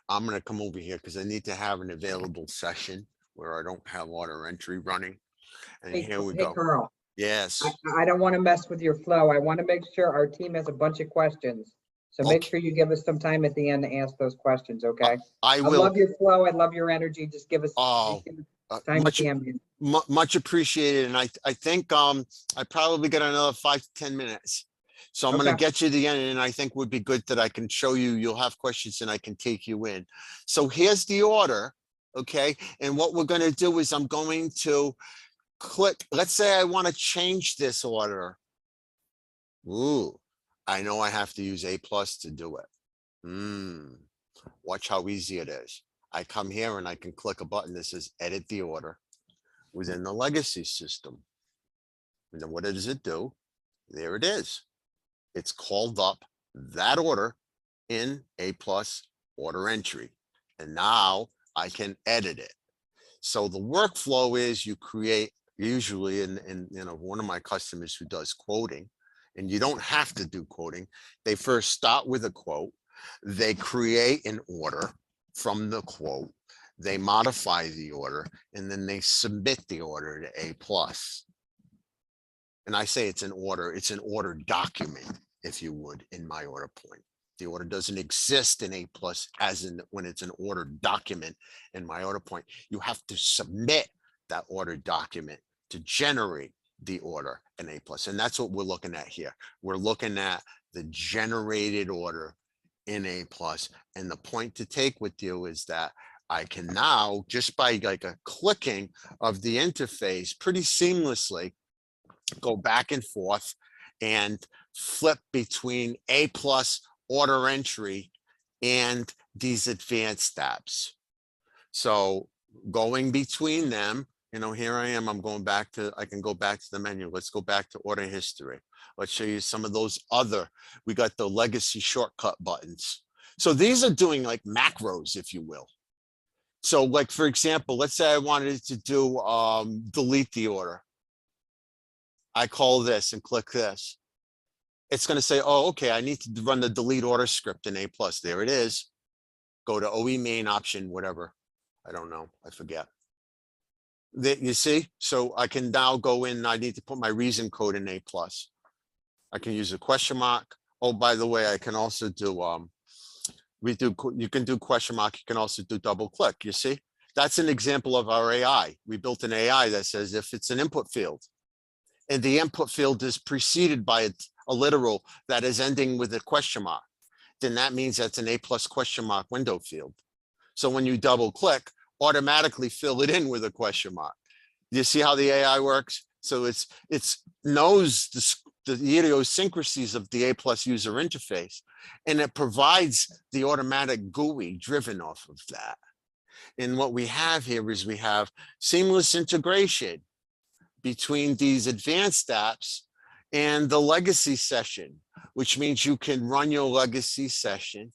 I'm going to come over here because I need to have an available session where I don't have order entry running. And here we go. Carl, Yes. I don't want to mess with your flow. I want to make sure our team has a bunch of questions. So make sure you give us some time at the end to ask those questions, okay? I will. I love your flow. I love your energy. Just give us time at the end. Much appreciated. And I think I probably got another 5 to 10 minutes. So I'm going to get you to the end, and I think would be good that I can show you, you'll have questions and I can take you in. So here's the order, okay? And what we're going to do is I'm going to click, let's say I want to change this order. Ooh, I know I have to use A+ to do it. Watch how easy it is. I come here and I can click a button that says edit the order within the legacy system. And then what does it do? There it is. It's called up that order in A+ order entry. And now I can edit it. So the workflow is you create, usually in one of my customers who does quoting, and you don't have to do quoting. They first start with a quote. They create an order from the quote. They modify the order, and then they submit the order to A+. And I say it's an order document, if you would, in my order point. The order doesn't exist in A+ as in when it's an order document in my order point. You have to submit that order document to generate the order in A+. And that's what we're looking at here. We're looking at the generated order in A+. And the point to take with you is that I can now, just by like a clicking of the interface, pretty seamlessly go back and forth and flip between A+ order entry and these advanced tabs. So going between them, here I am, I can go back to the menu. Let's go back to order history. Let's show you some of those we got the legacy shortcut buttons. So these are doing like macros, if you will. So like, for example, let's say I wanted to do delete the order. I call this and click this. It's going to say, oh, okay, I need to run the delete order script in A+. There it is. Go to OE main option, whatever. I don't know. I forget. That you see, so I can now go in, I need to put my reason code in A+. I can use a question mark. Oh, by the way, I can also do, you can do question mark, you can also do double click, you see? That's an example of our AI. We built an AI that says if it's an input field and the input field is preceded by a literal that is ending with a question mark, then that means that's an A+ question mark window field. So when you double click, automatically fill it in with a question mark. You see how the AI works? So it's knows the idiosyncrasies of the A+ user interface, and it provides the automatic GUI driven off of that. And what we have here is we have seamless integration between these advanced apps and the legacy session, which means you can run your legacy session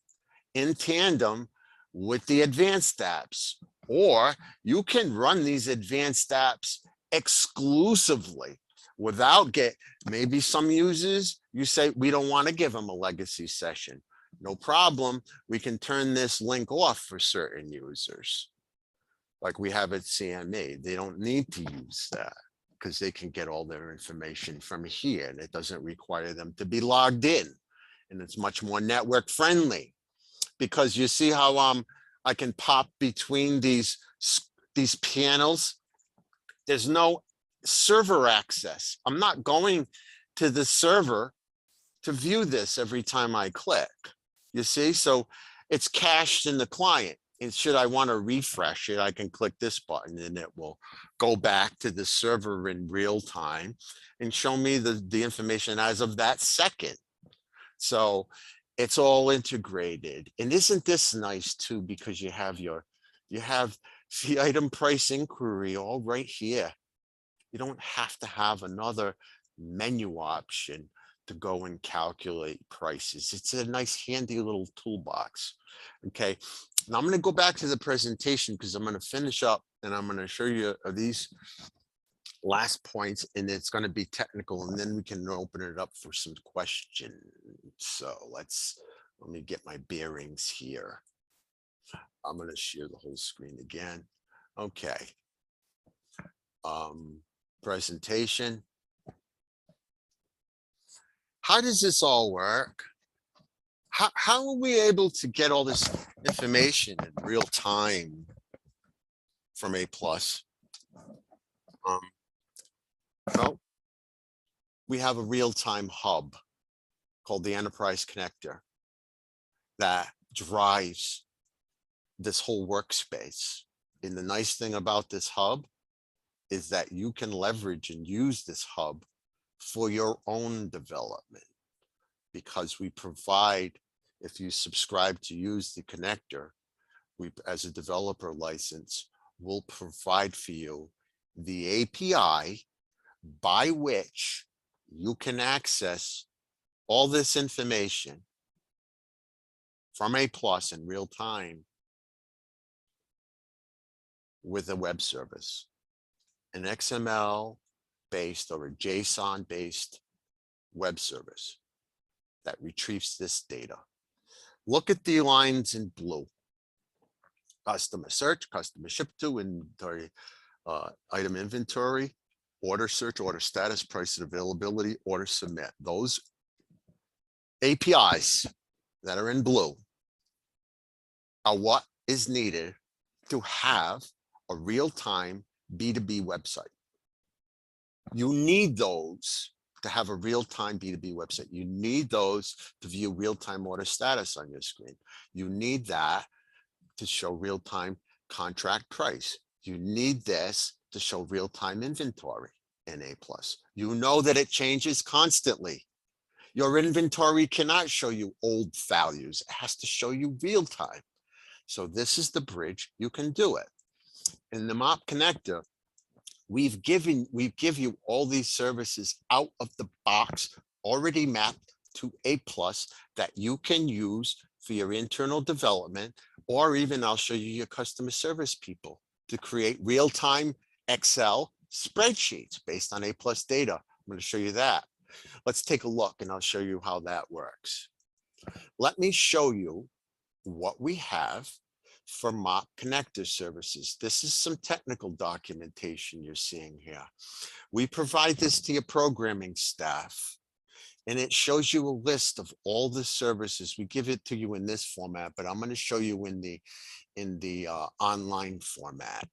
in tandem with the advanced apps, or you can run these advanced apps exclusively without maybe some users, you say, we don't want to give them a legacy session. No problem. We can turn this link off for certain users. Like we have at CME, they don't need to use that because they can get all their information from here, and it doesn't require them to be logged in. And it's much more network friendly, because you see how I can pop between these panels. There's no server access. I'm not going to the server to view this every time I click. You see, so it's cached in the client. And should I want to refresh it, I can click this button and it will go back to the server in real time and show me the information as of that second. So it's all integrated. And isn't this nice too, because you have the item price inquiry all right here. You don't have to have another menu option to go and calculate prices. It's a nice handy little toolbox. Okay, now I'm going to go back to the presentation because I'm going to finish up and I'm going to show you these last points, and it's going to be technical, and then we can open it up for some questions. So let me get my bearings here. I'm going to share the whole screen again. Okay. Presentation. How does this all work? How are we able to get all this information in real time from A+? Well, we have a real-time hub called the Enterprise Connector that drives this whole workspace. And the nice thing about this hub is that you can leverage and use this hub for your own development, because we provide, if you subscribe to use the connector, we, as a developer license, will provide for you the API by which you can access all this information from A+ in real time with a web service, an XML based or a JSON based web service that retrieves this data. Look at the lines in blue: customer search, customer ship to, inventory, item inventory, order search, order status, price and availability, order submit. Those APIs that are in blue are what is needed to have a real-time B2B website. You need those to have a real-time B2B website. You need those to view real-time order status on your screen. You need that to show real-time contract price. You need this to show real-time inventory in A+. You know that it changes constantly. Your inventory cannot show you old values. It has to show you real-time. So this is the bridge. You can do it. In the MOP connector, we give you all these services out of the box, already mapped to A+ that you can use for your internal development, or even I'll show you your customer service people to create real-time Excel spreadsheets based on A+ data. I'm going to show you that. Let's take a look and I'll show you how that works. Let me show you what we have for mop connector services. This is some technical documentation you're seeing here. We provide this to your programming staff, and it shows you a list of all the services. We give it to you in this format, but I'm going to show you in the online format.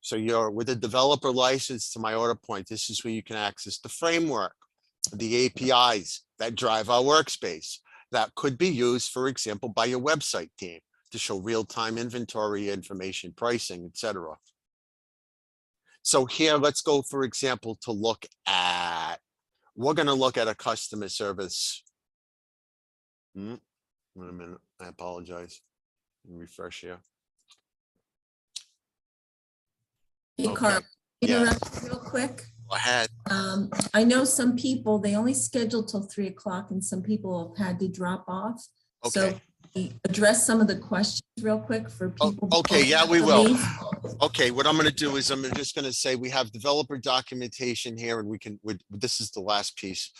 So you're with a developer license to my order point. This is where you can access the framework, the APIs that drive our workspace that could be used, for example, by your website team to show real-time inventory information, pricing, etc. So here, let's go, for example, to look at, we're going to look at a customer service. Wait a minute, I apologize. Refresh here. Hey, Okay, Carl, yeah. interrupt real quick. Go ahead. I know some people, they only schedule till 3 o'clock and some people have had to drop off. So Okay. address some of the questions real quick for people. Okay, before yeah, we to will. leave. Okay, what I'm going to do is I'm just going to say we have developer documentation here, and this is the last piece.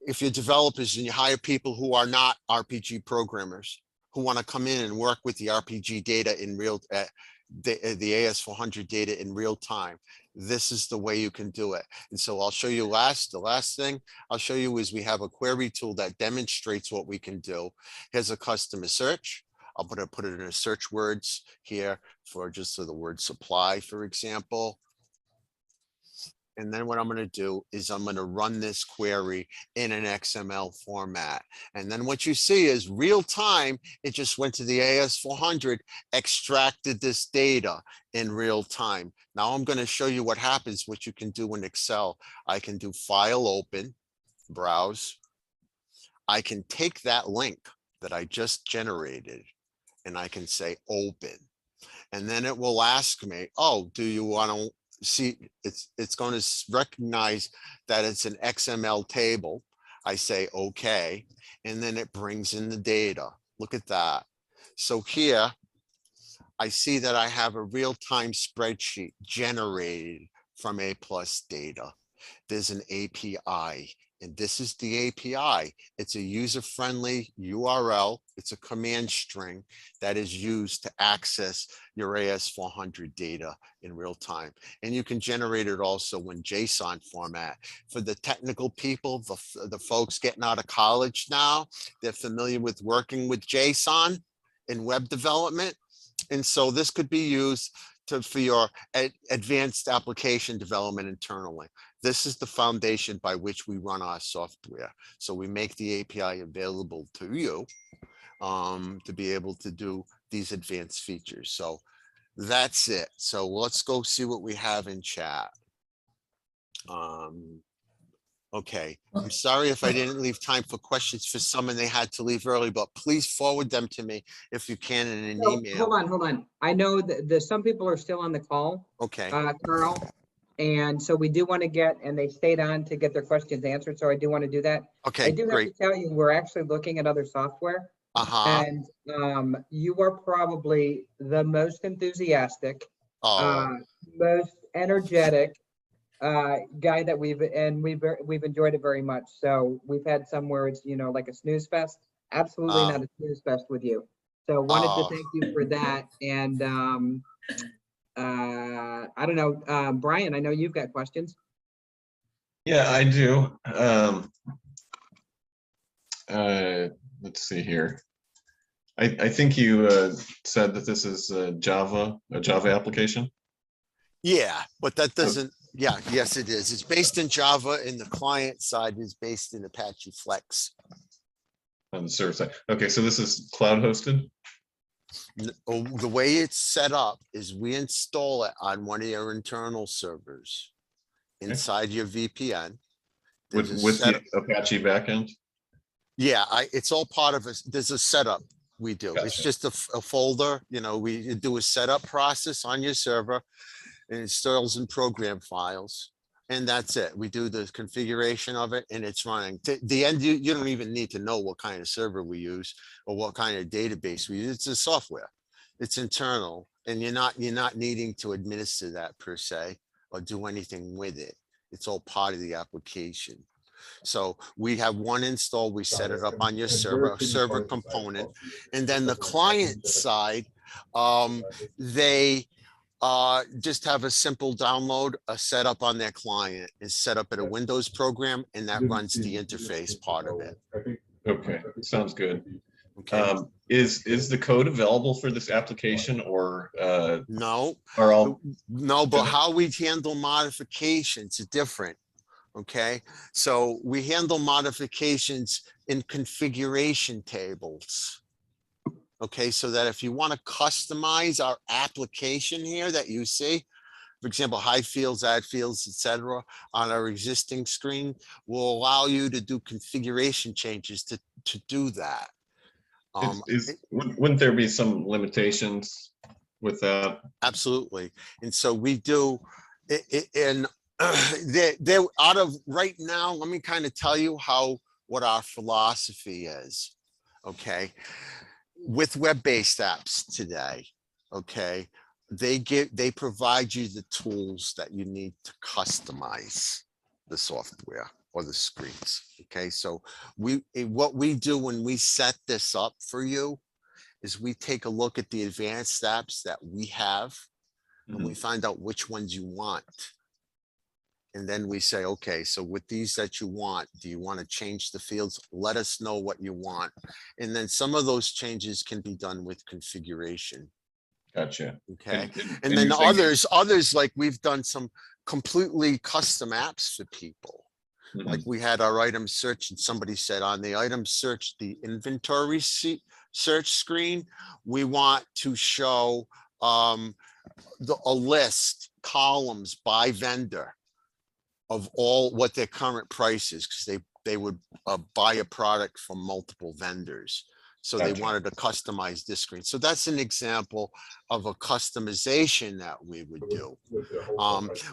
If you're developers and you hire people who are not RPG programmers, who want to come in and work with the RPG data in real, the AS400 data in real time, this is the way you can do it. And so I'll show you the last thing I'll show you is we have a query tool that demonstrates what we can do. Here's a customer search. I'll put it in a search words here for just so the word supply, for example. And then what I'm going to do is I'm going to run this query in an XML format. And then what you see is real time, it just went to the AS400, extracted this data in real time. Now I'm going to show you what happens, what you can do in Excel. I can do file open, browse. I can take that link that I just generated and I can say open. And then it will ask me, oh, do you want to see, it's going to recognize that it's an XML table. I say, okay. And then it brings in the data. Look at that. So here I see that I have a real-time spreadsheet generated from A+ data. There's an API, and this is the API. It's a user-friendly URL. It's a command string that is used to access your AS400 data in real time. And you can generate it also in JSON format. For the technical people, the folks getting out of college now, they're familiar with working with JSON in web development. And so this could be used for your advanced application development internally. This is the foundation by which we run our software. So we make the API available to you to be able to do these advanced features. So that's it. So let's go see what we have in chat. Okay, I'm sorry if I didn't leave time for questions for some and they had to leave early, but please forward them to me if you can in an email. Hold on. I know that some people are still on the call. Okay. Carl. And so we do want to get, and they stayed on to get their questions answered. So I do want to do that. Okay, I do have great. to tell you, we're actually looking at other software. And you are probably the most enthusiastic, most energetic guy that we've enjoyed it very much. So we've had some where it's, you know, like a snooze fest. Absolutely not a snooze fest with you. So wanted to thank you for that. And I don't know, Brian, I know you've got questions. Yeah, I do. Let's see here. I think you said that this is a Java application. Yeah, but that doesn't, yeah, yes, it is. It's based in Java and the client side is based in Apache Flex. On the server side. Okay, so this is cloud hosted? The way it's set up is we install it on one of your internal servers inside your VPN. With the Apache backend? Yeah, it's all part of it. There's a setup we do. Gotcha. It's just a folder, you know, we do a setup process on your server and it installs in program files. And that's it. We do the configuration of it and it's running. To the end, you don't even need to know what kind of server we use or what kind of database we use. It's a software. It's internal and you're not needing to administer that per se or do anything with it. It's all part of the application. So we have one install, we set it up on your server component, and then the client side They just have a simple download, a setup on their client is set up at a Windows program, and that runs the interface part of it. Okay, sounds good. Okay. Is the code available for this application, or No, are all? no, but how we handle modifications is different. Okay, so we handle modifications in configuration tables. Okay, so that if you want to customize our application here that you see, for example, hide fields, add fields, etc., on our existing screen, will allow you to do configuration changes to do that. Wouldn't there be some limitations with that? Absolutely. And so we do it, and they're out of right now. Let me kind of tell you what our philosophy is. Okay. With web-based apps today, okay, they provide you the tools that you need to customize the software or the screens. Okay, so what we do when we set this up for you is we take a look at the advanced apps that we have, and we find out which ones you want. And then we say, okay, so with these that you want, do you want to change the fields? Let us know what you want. And then some of those changes can be done with configuration. Gotcha. Okay. And then others, like we've done some completely custom apps for people. Like we had our item search, and somebody said on the item search, the inventory search screen, we want to show a list, columns by vendor of all what their current price is, because they would buy a product from multiple vendors. So they wanted to customize this screen. So that's an example of a customization that we would do.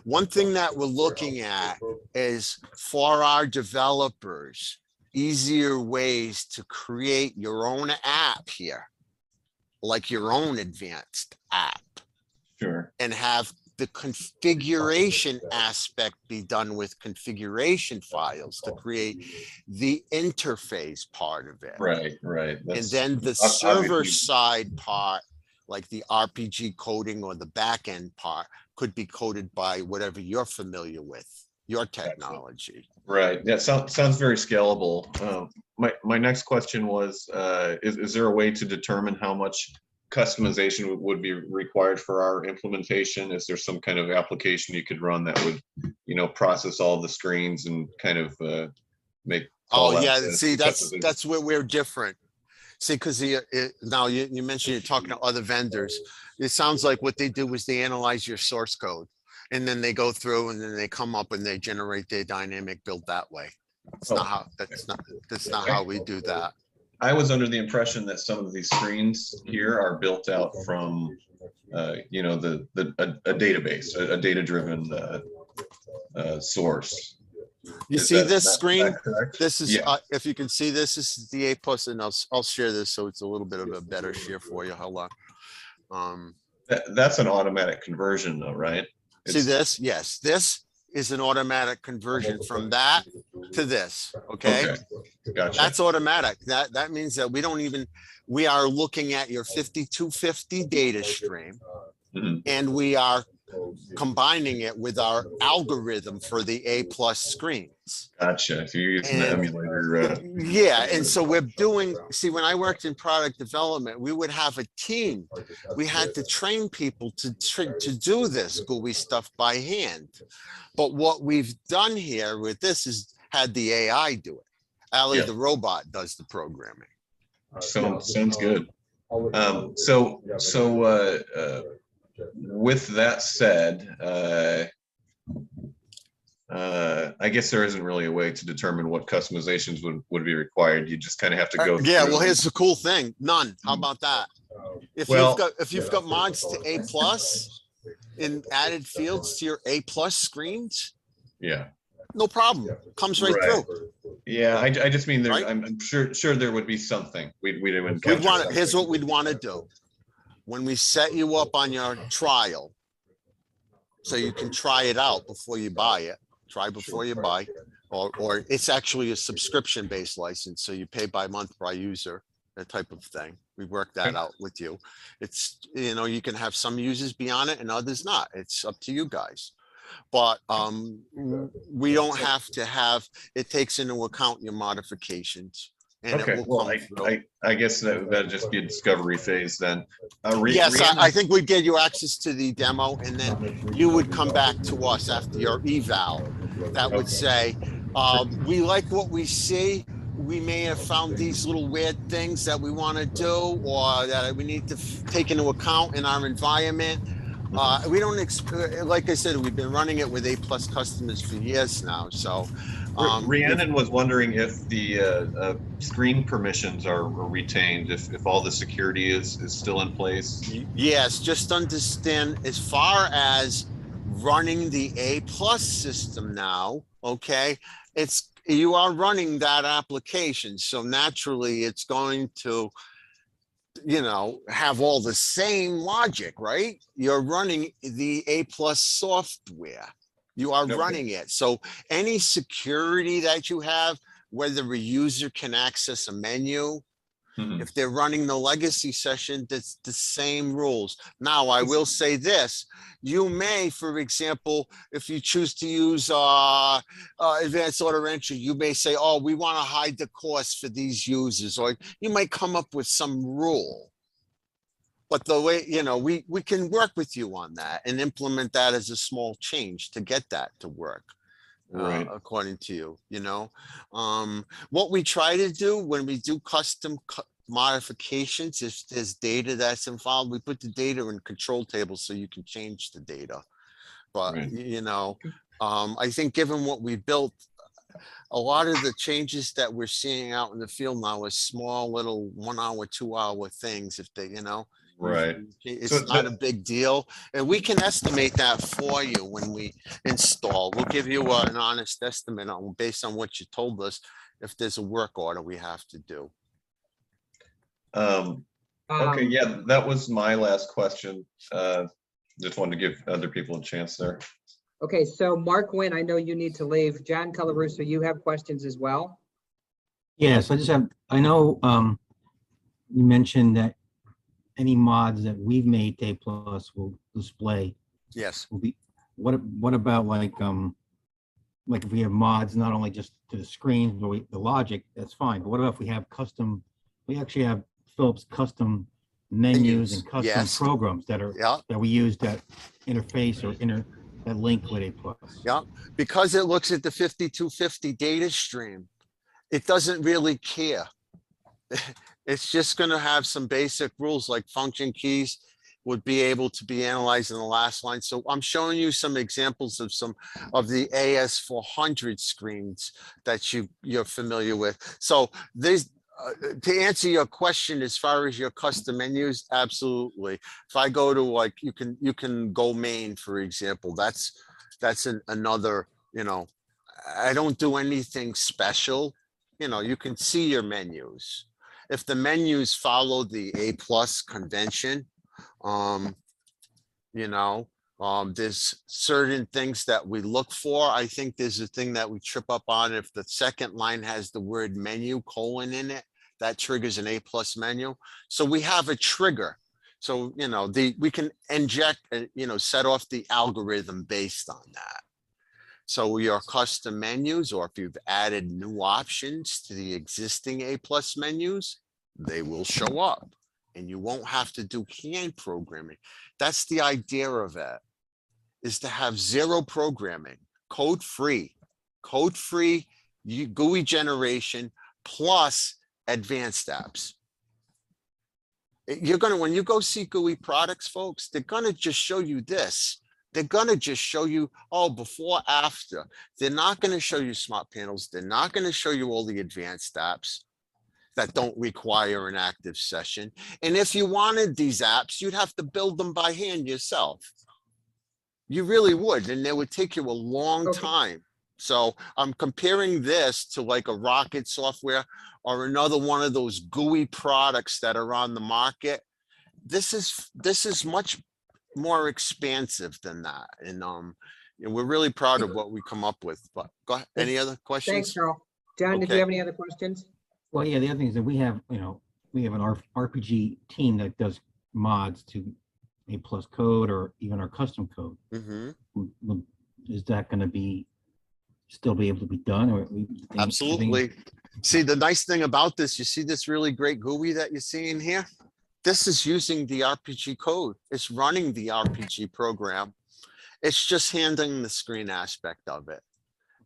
One thing that we're looking at is for our developers, easier ways to create your own app here, like your own advanced app. Sure. And have the configuration aspect be done with configuration files to create the interface part of it. Right. And then the server side part, like the RPG coding or the back end part, could be coded by whatever you're familiar with, your technology. Right. That sounds very scalable. My next question was, is there a way to determine how much customization would be required for our implementation? Is there some kind of application you could run that would, process all the screens and kind of make? Oh yeah, see, that's where we're different. See, because now you mentioned you're talking to other vendors. It sounds like what they do is they analyze your source code, and then they go through and then they come up and they generate their dynamic build that way. That's not how we do that. I was under the impression that some of these screens here are built out from, a database, a data-driven source. You see this screen? This is, if you can see this is the A+, and I'll share this so it's a little bit of a better share for you. Hold on. That's an automatic conversion though, right? See this? Yes, this is an automatic conversion from that to this. Okay. Gotcha. That's automatic. That means that we are looking at your 5250 data stream, and we are combining it with our algorithm for the A+ screens. Gotcha. If you're using the emulator. Yeah. And so we're doing, see, when I worked in product development, we would have a team. We had to train people to do this GUI stuff by hand. But what we've done here with this is had the AI do it. Ali, the robot, does the programming. Sounds good. With that said, I guess there isn't really a way to determine what customizations would be required. You just kind of have to go. Yeah, well, here's the cool thing. None. How about that? If you've got mods to A+ and added fields to your A+ screens, no problem. Comes right through. Yeah, I just mean there. Right? I'm sure there would be something we'd encounter. Here's what we'd want to do. When we set you up on your trial, so you can try it out before you buy it, try before you buy, or it's actually a subscription-based license, so you pay by month by user. that type of thing. We work that out with you. It's, you know, you can have some users be on it and others not. It's up to you guys. But we don't have to have, it takes into account your modifications. And it Okay, will well, come through. I guess that'd just be a discovery phase then. Yes, Rhiannon- I think we get you access to the demo, and then you would come back to us after your eval that would say, we like what we see. We may have found these little weird things that we want to do, or that we need to take into account in our environment. We don't, like I said, we've been running it with A+ customers for years now. So Rhiannon was wondering if the screen permissions are retained, if all the security is still in place. yes, just understand as far as running the A+ system now, okay, you are running that application. So naturally it's going to, you know, have all the same logic, right? You're running the A+ software. You are running it. So any security that you have, whether a user can access a menu, if they're running the legacy session, that's the same rules. Now, I will say this, you may, for example, if you choose to use advanced order entry, you may say, oh, we want to hide the cost for these users, or you might come up with some rule. But the way, you know, we can work with you on that and implement that as a small change to get that to work. Right. According to you, you know, what we try to do when we do custom modifications, if there's data that's involved, we put the data in control tables so you can change the data. But, you know, I think given what we built, a lot of the changes that we're seeing out in the field now is small little 1 hour, 2 hour things. If they, you know, Right. it's So not a big deal. And we can estimate that for you when we install. We'll give you an honest estimate on based on what you told us, if there's a work order we have to do. Okay, yeah, that was my last question. Just wanted to give other people a chance there. Okay, so Mark Wynn, I know you need to leave. John Colarusso, you have questions as well? Yes, I just have, I know you mentioned that any mods that we've made to A+ will display. Yes. Will be, what about like if we have mods, not only just to the screen, but the logic, that's fine. But what about if we have custom, we actually have Phillips custom menus and custom programs that are that we use that interface or that link with A+. Yeah, because it looks at the 5250 data stream, it doesn't really care. It's just going to have some basic rules like function keys would be able to be analyzed in the last line. So I'm showing you some examples of some of the AS400 screens that you're familiar with. So there's to answer your question as far as your custom menus, absolutely. If I go to like, you can go main, for example, that's another, you know, I don't do anything special. You know, you can see your menus. If the menus follow the A+ convention, you know, there's certain things that we look for. I think there's a thing that we trip up on. If the second line has the word menu : in it, that triggers an A+ menu. So we have a trigger. So, you know, we can inject, you know, set off the algorithm based on that. So your custom menus, or if you've added new options to the existing A+ menus, they will show up and you won't have to do hand programming. That's the idea of it, is to have zero programming, code-free GUI generation plus advanced apps. You're gonna, when you go see GUI products, folks, they're gonna just show you this. They're gonna just show you, oh, before, after. They're not gonna show you smart panels. They're not gonna show you all the advanced apps that don't require an active session. And if you wanted these apps, you'd have to build them by hand yourself. You really would, and it would take you a long time. So I'm comparing this to like a Rocket software or another one of those GUI products that are on the market. This is much more expansive than that. And we're really proud of what we come up with. But go ahead. Any other questions? Thanks, Carl. John, did you have any other questions? Well, yeah, the other thing is that we have, you know, we have an RPG team that does mods to A+ code or even our custom code. Is that going to still be able to be done, or Absolutely. See, the nice thing about this, you see this really great GUI that you're seeing here? This is using the RPG code. It's running the RPG program. It's just handling the screen aspect of it.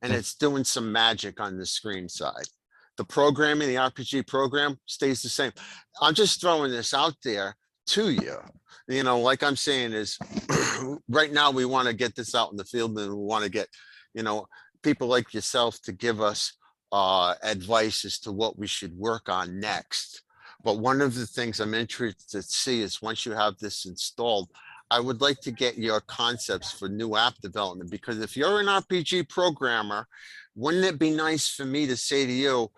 And it's doing some magic on the screen side. The programming, the RPG program stays the same. I'm just throwing this out there to you. You know, like I'm saying is right now we want to get this out in the field, and we want to get, you know, people like yourself to give us advice as to what we should work on next. But one of the things I'm interested to see is once you have this installed, I would like to get your concepts for new app development, because if you're an RPG programmer, wouldn't it be nice for me to say to you,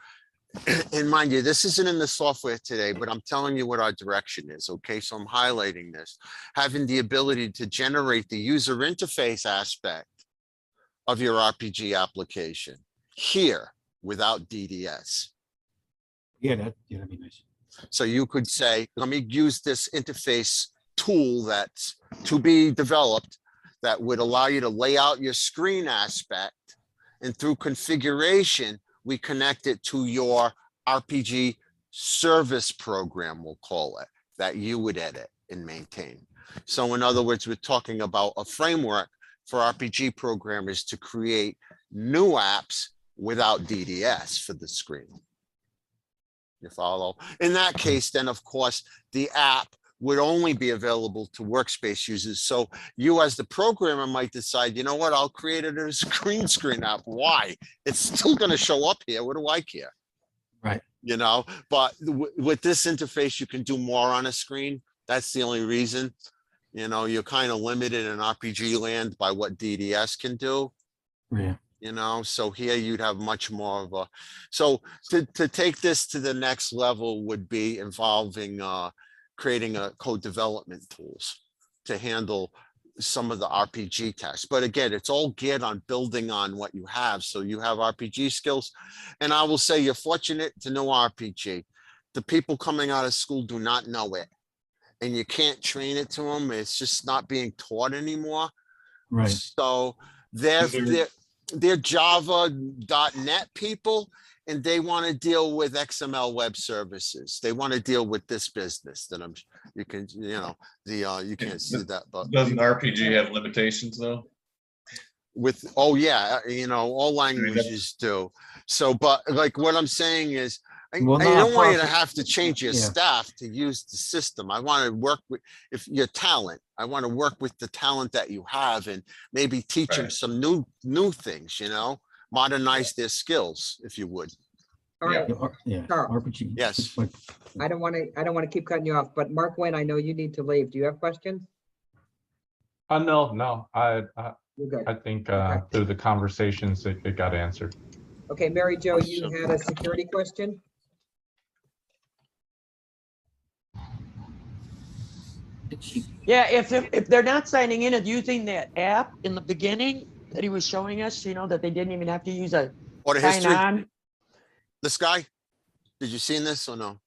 and mind you, this isn't in the software today, but I'm telling you what our direction is, okay? So I'm highlighting this, having the ability to generate the user interface aspect of your RPG application here without DDS. Yeah, that'd be nice. So you could say, let me use this interface tool that's to be developed that would allow you to lay out your screen aspect, and through configuration, we connect it to your RPG service program, we'll call it, that you would edit and maintain. So in other words, we're talking about a framework for RPG programmers to create new apps without DDS for the screen. You follow? In that case, then of course, the app would only be available to Workspace users. So you as the programmer might decide, you know what, I'll create it as a green screen app. Why? It's still going to show up here. What do I care? Right. You know, but with this interface, you can do more on a screen. That's the only reason. You know, you're kind of limited in RPG land by what DDS can do. Yeah. You know, so here you'd have much more of a, so to take this to the next level would be involving creating a code development tools to handle some of the RPG tasks. But again, it's all geared on building on what you have. So you have RPG skills, and I will say you're fortunate to know RPG. The people coming out of school do not know it, and you can't train it to them. It's just not being taught anymore. Right. So they're Java.NET people, and they want to deal with XML web services. They want to deal with this business that you can't see that, but doesn't RPG have limitations though? With, oh yeah, you know, all languages do. So, but like what I'm saying is, I don't want you to have to change your staff to use the system. I want to work with, if your talent, I want to work with the talent that you have and maybe teach them some new things, you know, modernize their skills, if you would. All right. Yeah. Carl. RPG. Yes. I don't want to keep cutting you off, but Mark Wynn, I know you need to leave. Do you have questions? No. You're good. I think through the conversations it got answered. Okay, Mary Jo, you had a security question? Yeah, if they're not signing in and using that app in the beginning that he was showing us, you know, that they didn't even have to use a Order sign history. on. This guy, did you see this or no?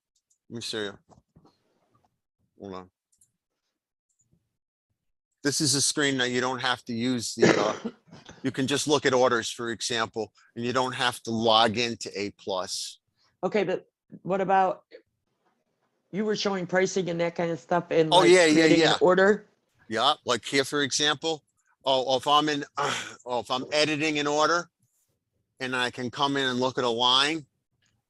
Let me show you. Hold on. This is a screen that you don't have to use the, you can just look at orders, for example, and you don't have to log into A+. Okay, but what about, you were showing pricing and that kind of stuff and Oh, like yeah, creating an order? Yeah, like here, for example, if I'm editing an order and I can come in and look at a line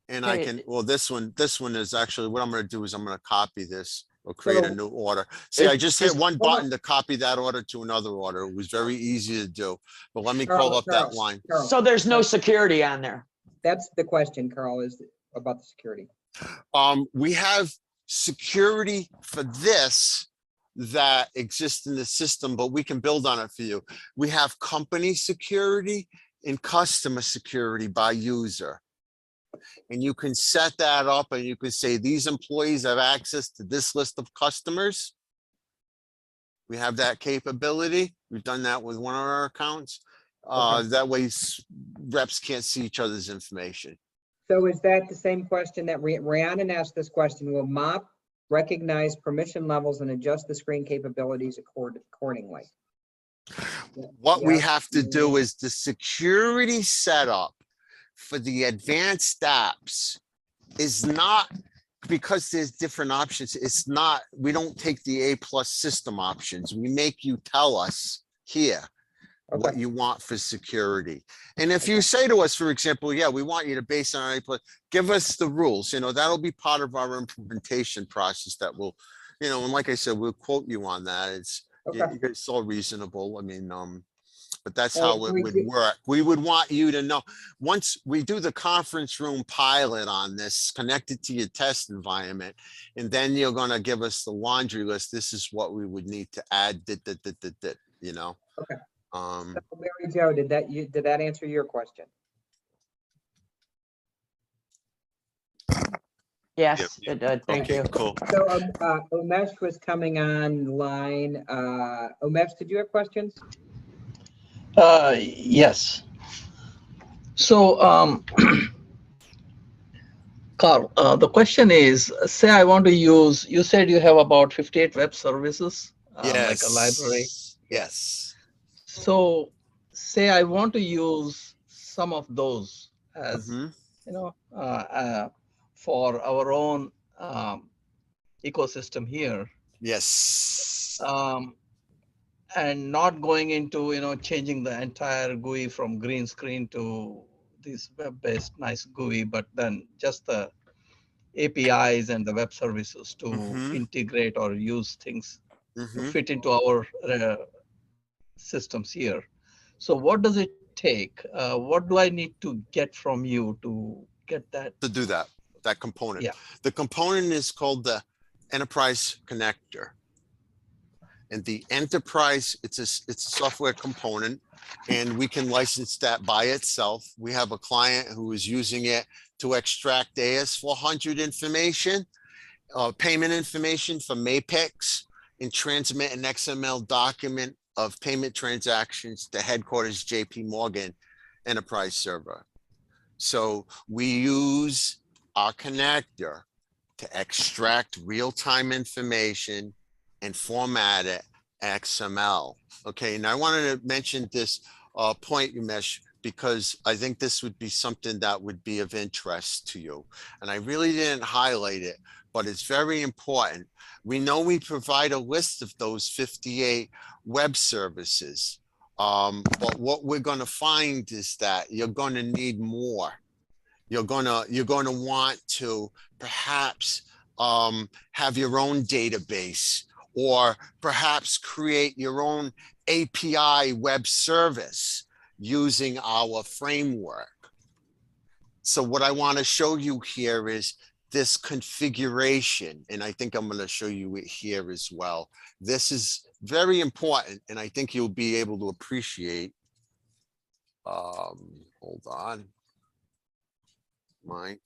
and I Okay. can, well, this one is actually, what I'm going to do is I'm going to copy this or create a new order. See, I just hit one button to copy that order to another order. It was very easy to do, but let me call up that line. Carl, So there's no security on there. that's the question, Carl, is about the security. We have security for this that exists in the system, but we can build on it for you. We have company security and customer security by user. And you can set that up and you can say these employees have access to this list of customers. We have that capability. We've done that with one of our accounts. That way reps can't see each other's information. So is that the same question that Rhiannon asked this question? Will MOP recognize permission levels and adjust the screen capabilities accordingly? What we Yes, have to do no. is the security setup for the advanced apps is not, because there's different options, it's not, we don't take the A+ system options. We make you tell us here what Okay. you want for security. And if you say to us, for example, yeah, we want you to base on A+, give us the rules, you know, that'll be part of our implementation process that will, you know, and like I said, we'll quote you on that. Okay. It's all reasonable. I mean, but that's Well, how it we would do- work. We would want you to know, once we do the conference room pilot on this, connected to your test environment, and then you're gonna give us the laundry list. This is what we would need to add, you know? Okay. Um, So Mary Jo, did that answer your question? Yes, it did. Thank okay, you. cool. So Umesh was coming online. Umesh, did you have questions? Yes. So, Carl, the question is, say I want to use, you said you have about 58 web services, like a library. Yes. So say I want to use some of those as, Mhm. you know, for our own ecosystem here. Yes. And not going into, you know, changing the entire GUI from green screen to this web-based nice GUI, but then just the APIs and the web services to Mhm. integrate or use things to Mhm. fit into our systems here. So what does it take? What do I need to get from you to get that? To do that component. Yeah. The component is called the enterprise connector. And the enterprise, it's a software component, and we can license that by itself. We have a client who is using it to extract AS400 information, payment information from Apex, and transmit an XML document of payment transactions to headquarters JP Morgan enterprise server. So we use our connector to extract real-time information and format it XML. Okay, and I wanted to mention this point, Umesh, because I think this would be something that would be of interest to you. And I really didn't highlight it, but it's very important. We know we provide a list of those 58 web services. But what we're going to find is that you're going to need more. You're going to want to perhaps have your own database, or perhaps create your own API web service using our framework. So what I want to show you here is this configuration, and I think I'm going to show you it here as well. This is very important, and I think you'll be able to appreciate. Hold on. Mine.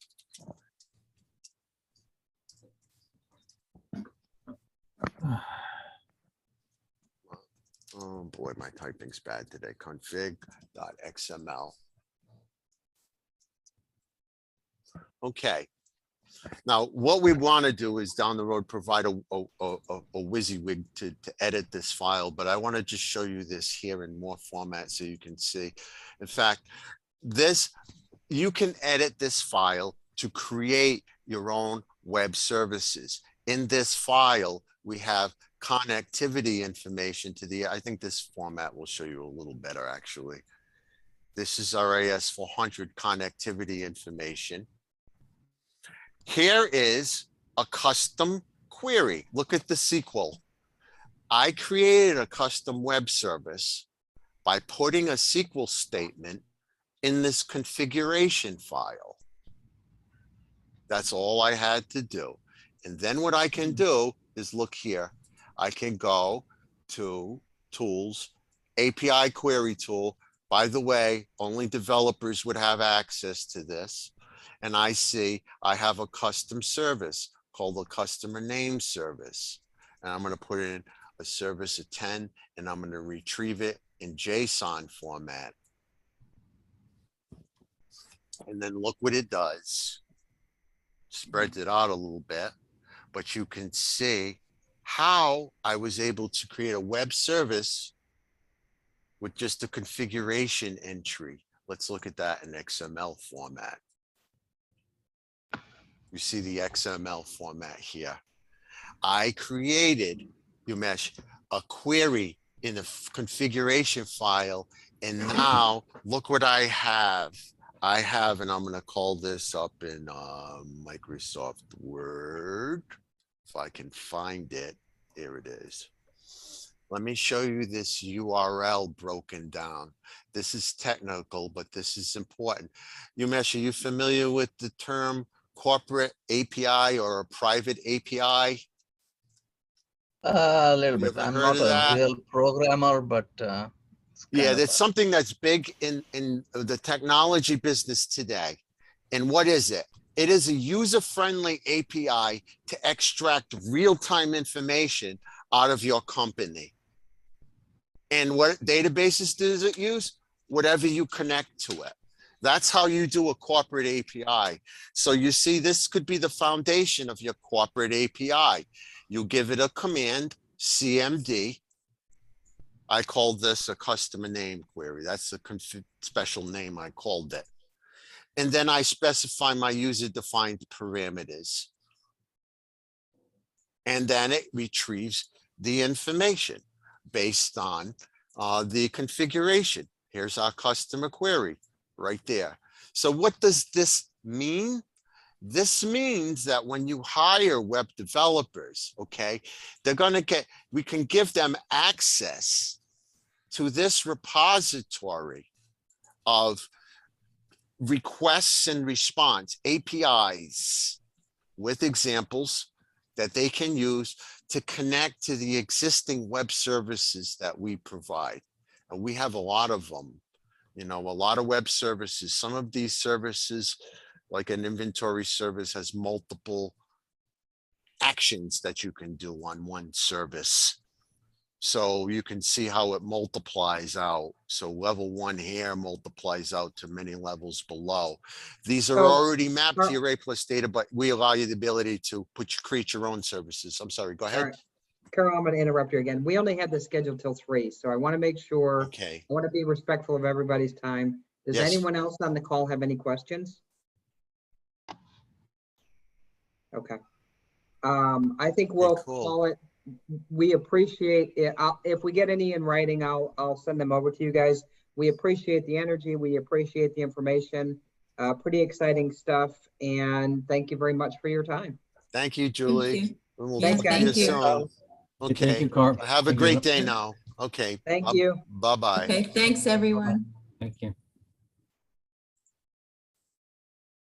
Oh boy, my typing's bad today. Config.xml. Okay. Now, what we want to do is down the road provide a WYSIWYG to edit this file, but I want to just show you this here in more format so you can see. In fact, you can edit this file to create your own web services. In this file, we have connectivity information to I think this format will show you a little better actually. This is our AS400 connectivity information. Here is a custom query. Look at the SQL. I created a custom web service by putting a SQL statement in this configuration file. That's all I had to do. And then what I can do is look here. I can go to Tools, API Query Tool. By the way, only developers would have access to this. And I see I have a custom service called a customer name service. And I'm going to put in a service of 10, and I'm going to retrieve it in JSON format. And then look what it does. Spreads it out a little bit, but you can see how I was able to create a web service with just a configuration entry. Let's look at that in XML format. You see the XML format here. I created, Umesh, a query in a configuration file, and now look what I have. And I'm going to call this up in Microsoft Word. If I can find it, here it is. Let me show you this URL broken down. This is technical, but this is important. Umesh, are you familiar with the term corporate API or a private API? A little You bit. ever I'm heard not of a that? real programmer, but Yeah, that's something that's big in the technology business today. And what is it? It is a user-friendly API to extract real-time information out of your company. And what databases does it use? Whatever you connect to it. That's how you do a corporate API. So you see, this could be the foundation of your corporate API. You give it a command, CMD. I called this a customer name query. That's a special name I called it. And then I specify my user-defined parameters. And then it retrieves the information based on the configuration. Here's our customer query right there. So what does this mean? This means that when you hire web developers, okay, we can give them access to this repository of requests and response, APIs, with examples that they can use to connect to the existing web services that we provide. And we have a lot of them, a lot of web services. Some of these services, like an inventory service, has multiple actions that you can do on one service. So you can see how it multiplies out. So level 1 here multiplies out to many levels below. These are already mapped to your A+ data, but we allow you the ability to create your own services. I'm sorry, go ahead. All right. Carol, I'm going to interrupt you again. We only had this scheduled till 3, so I want to make sure, Okay. I want to be respectful of everybody's time. Does Yes. anyone else on the call have any questions? Okay. I think we'll call it. We appreciate it. If we get any in writing, I'll send them over to you guys. We appreciate the energy. We appreciate the information. Pretty exciting stuff. And thank you very much for your time. Thank you, Julie. Thank you. And we'll Thanks, talk to you guys. soon. Thank Okay. you, Carl. Have a great day now. Okay. Thank you. Bye-bye. Okay, thanks, everyone. Thank you.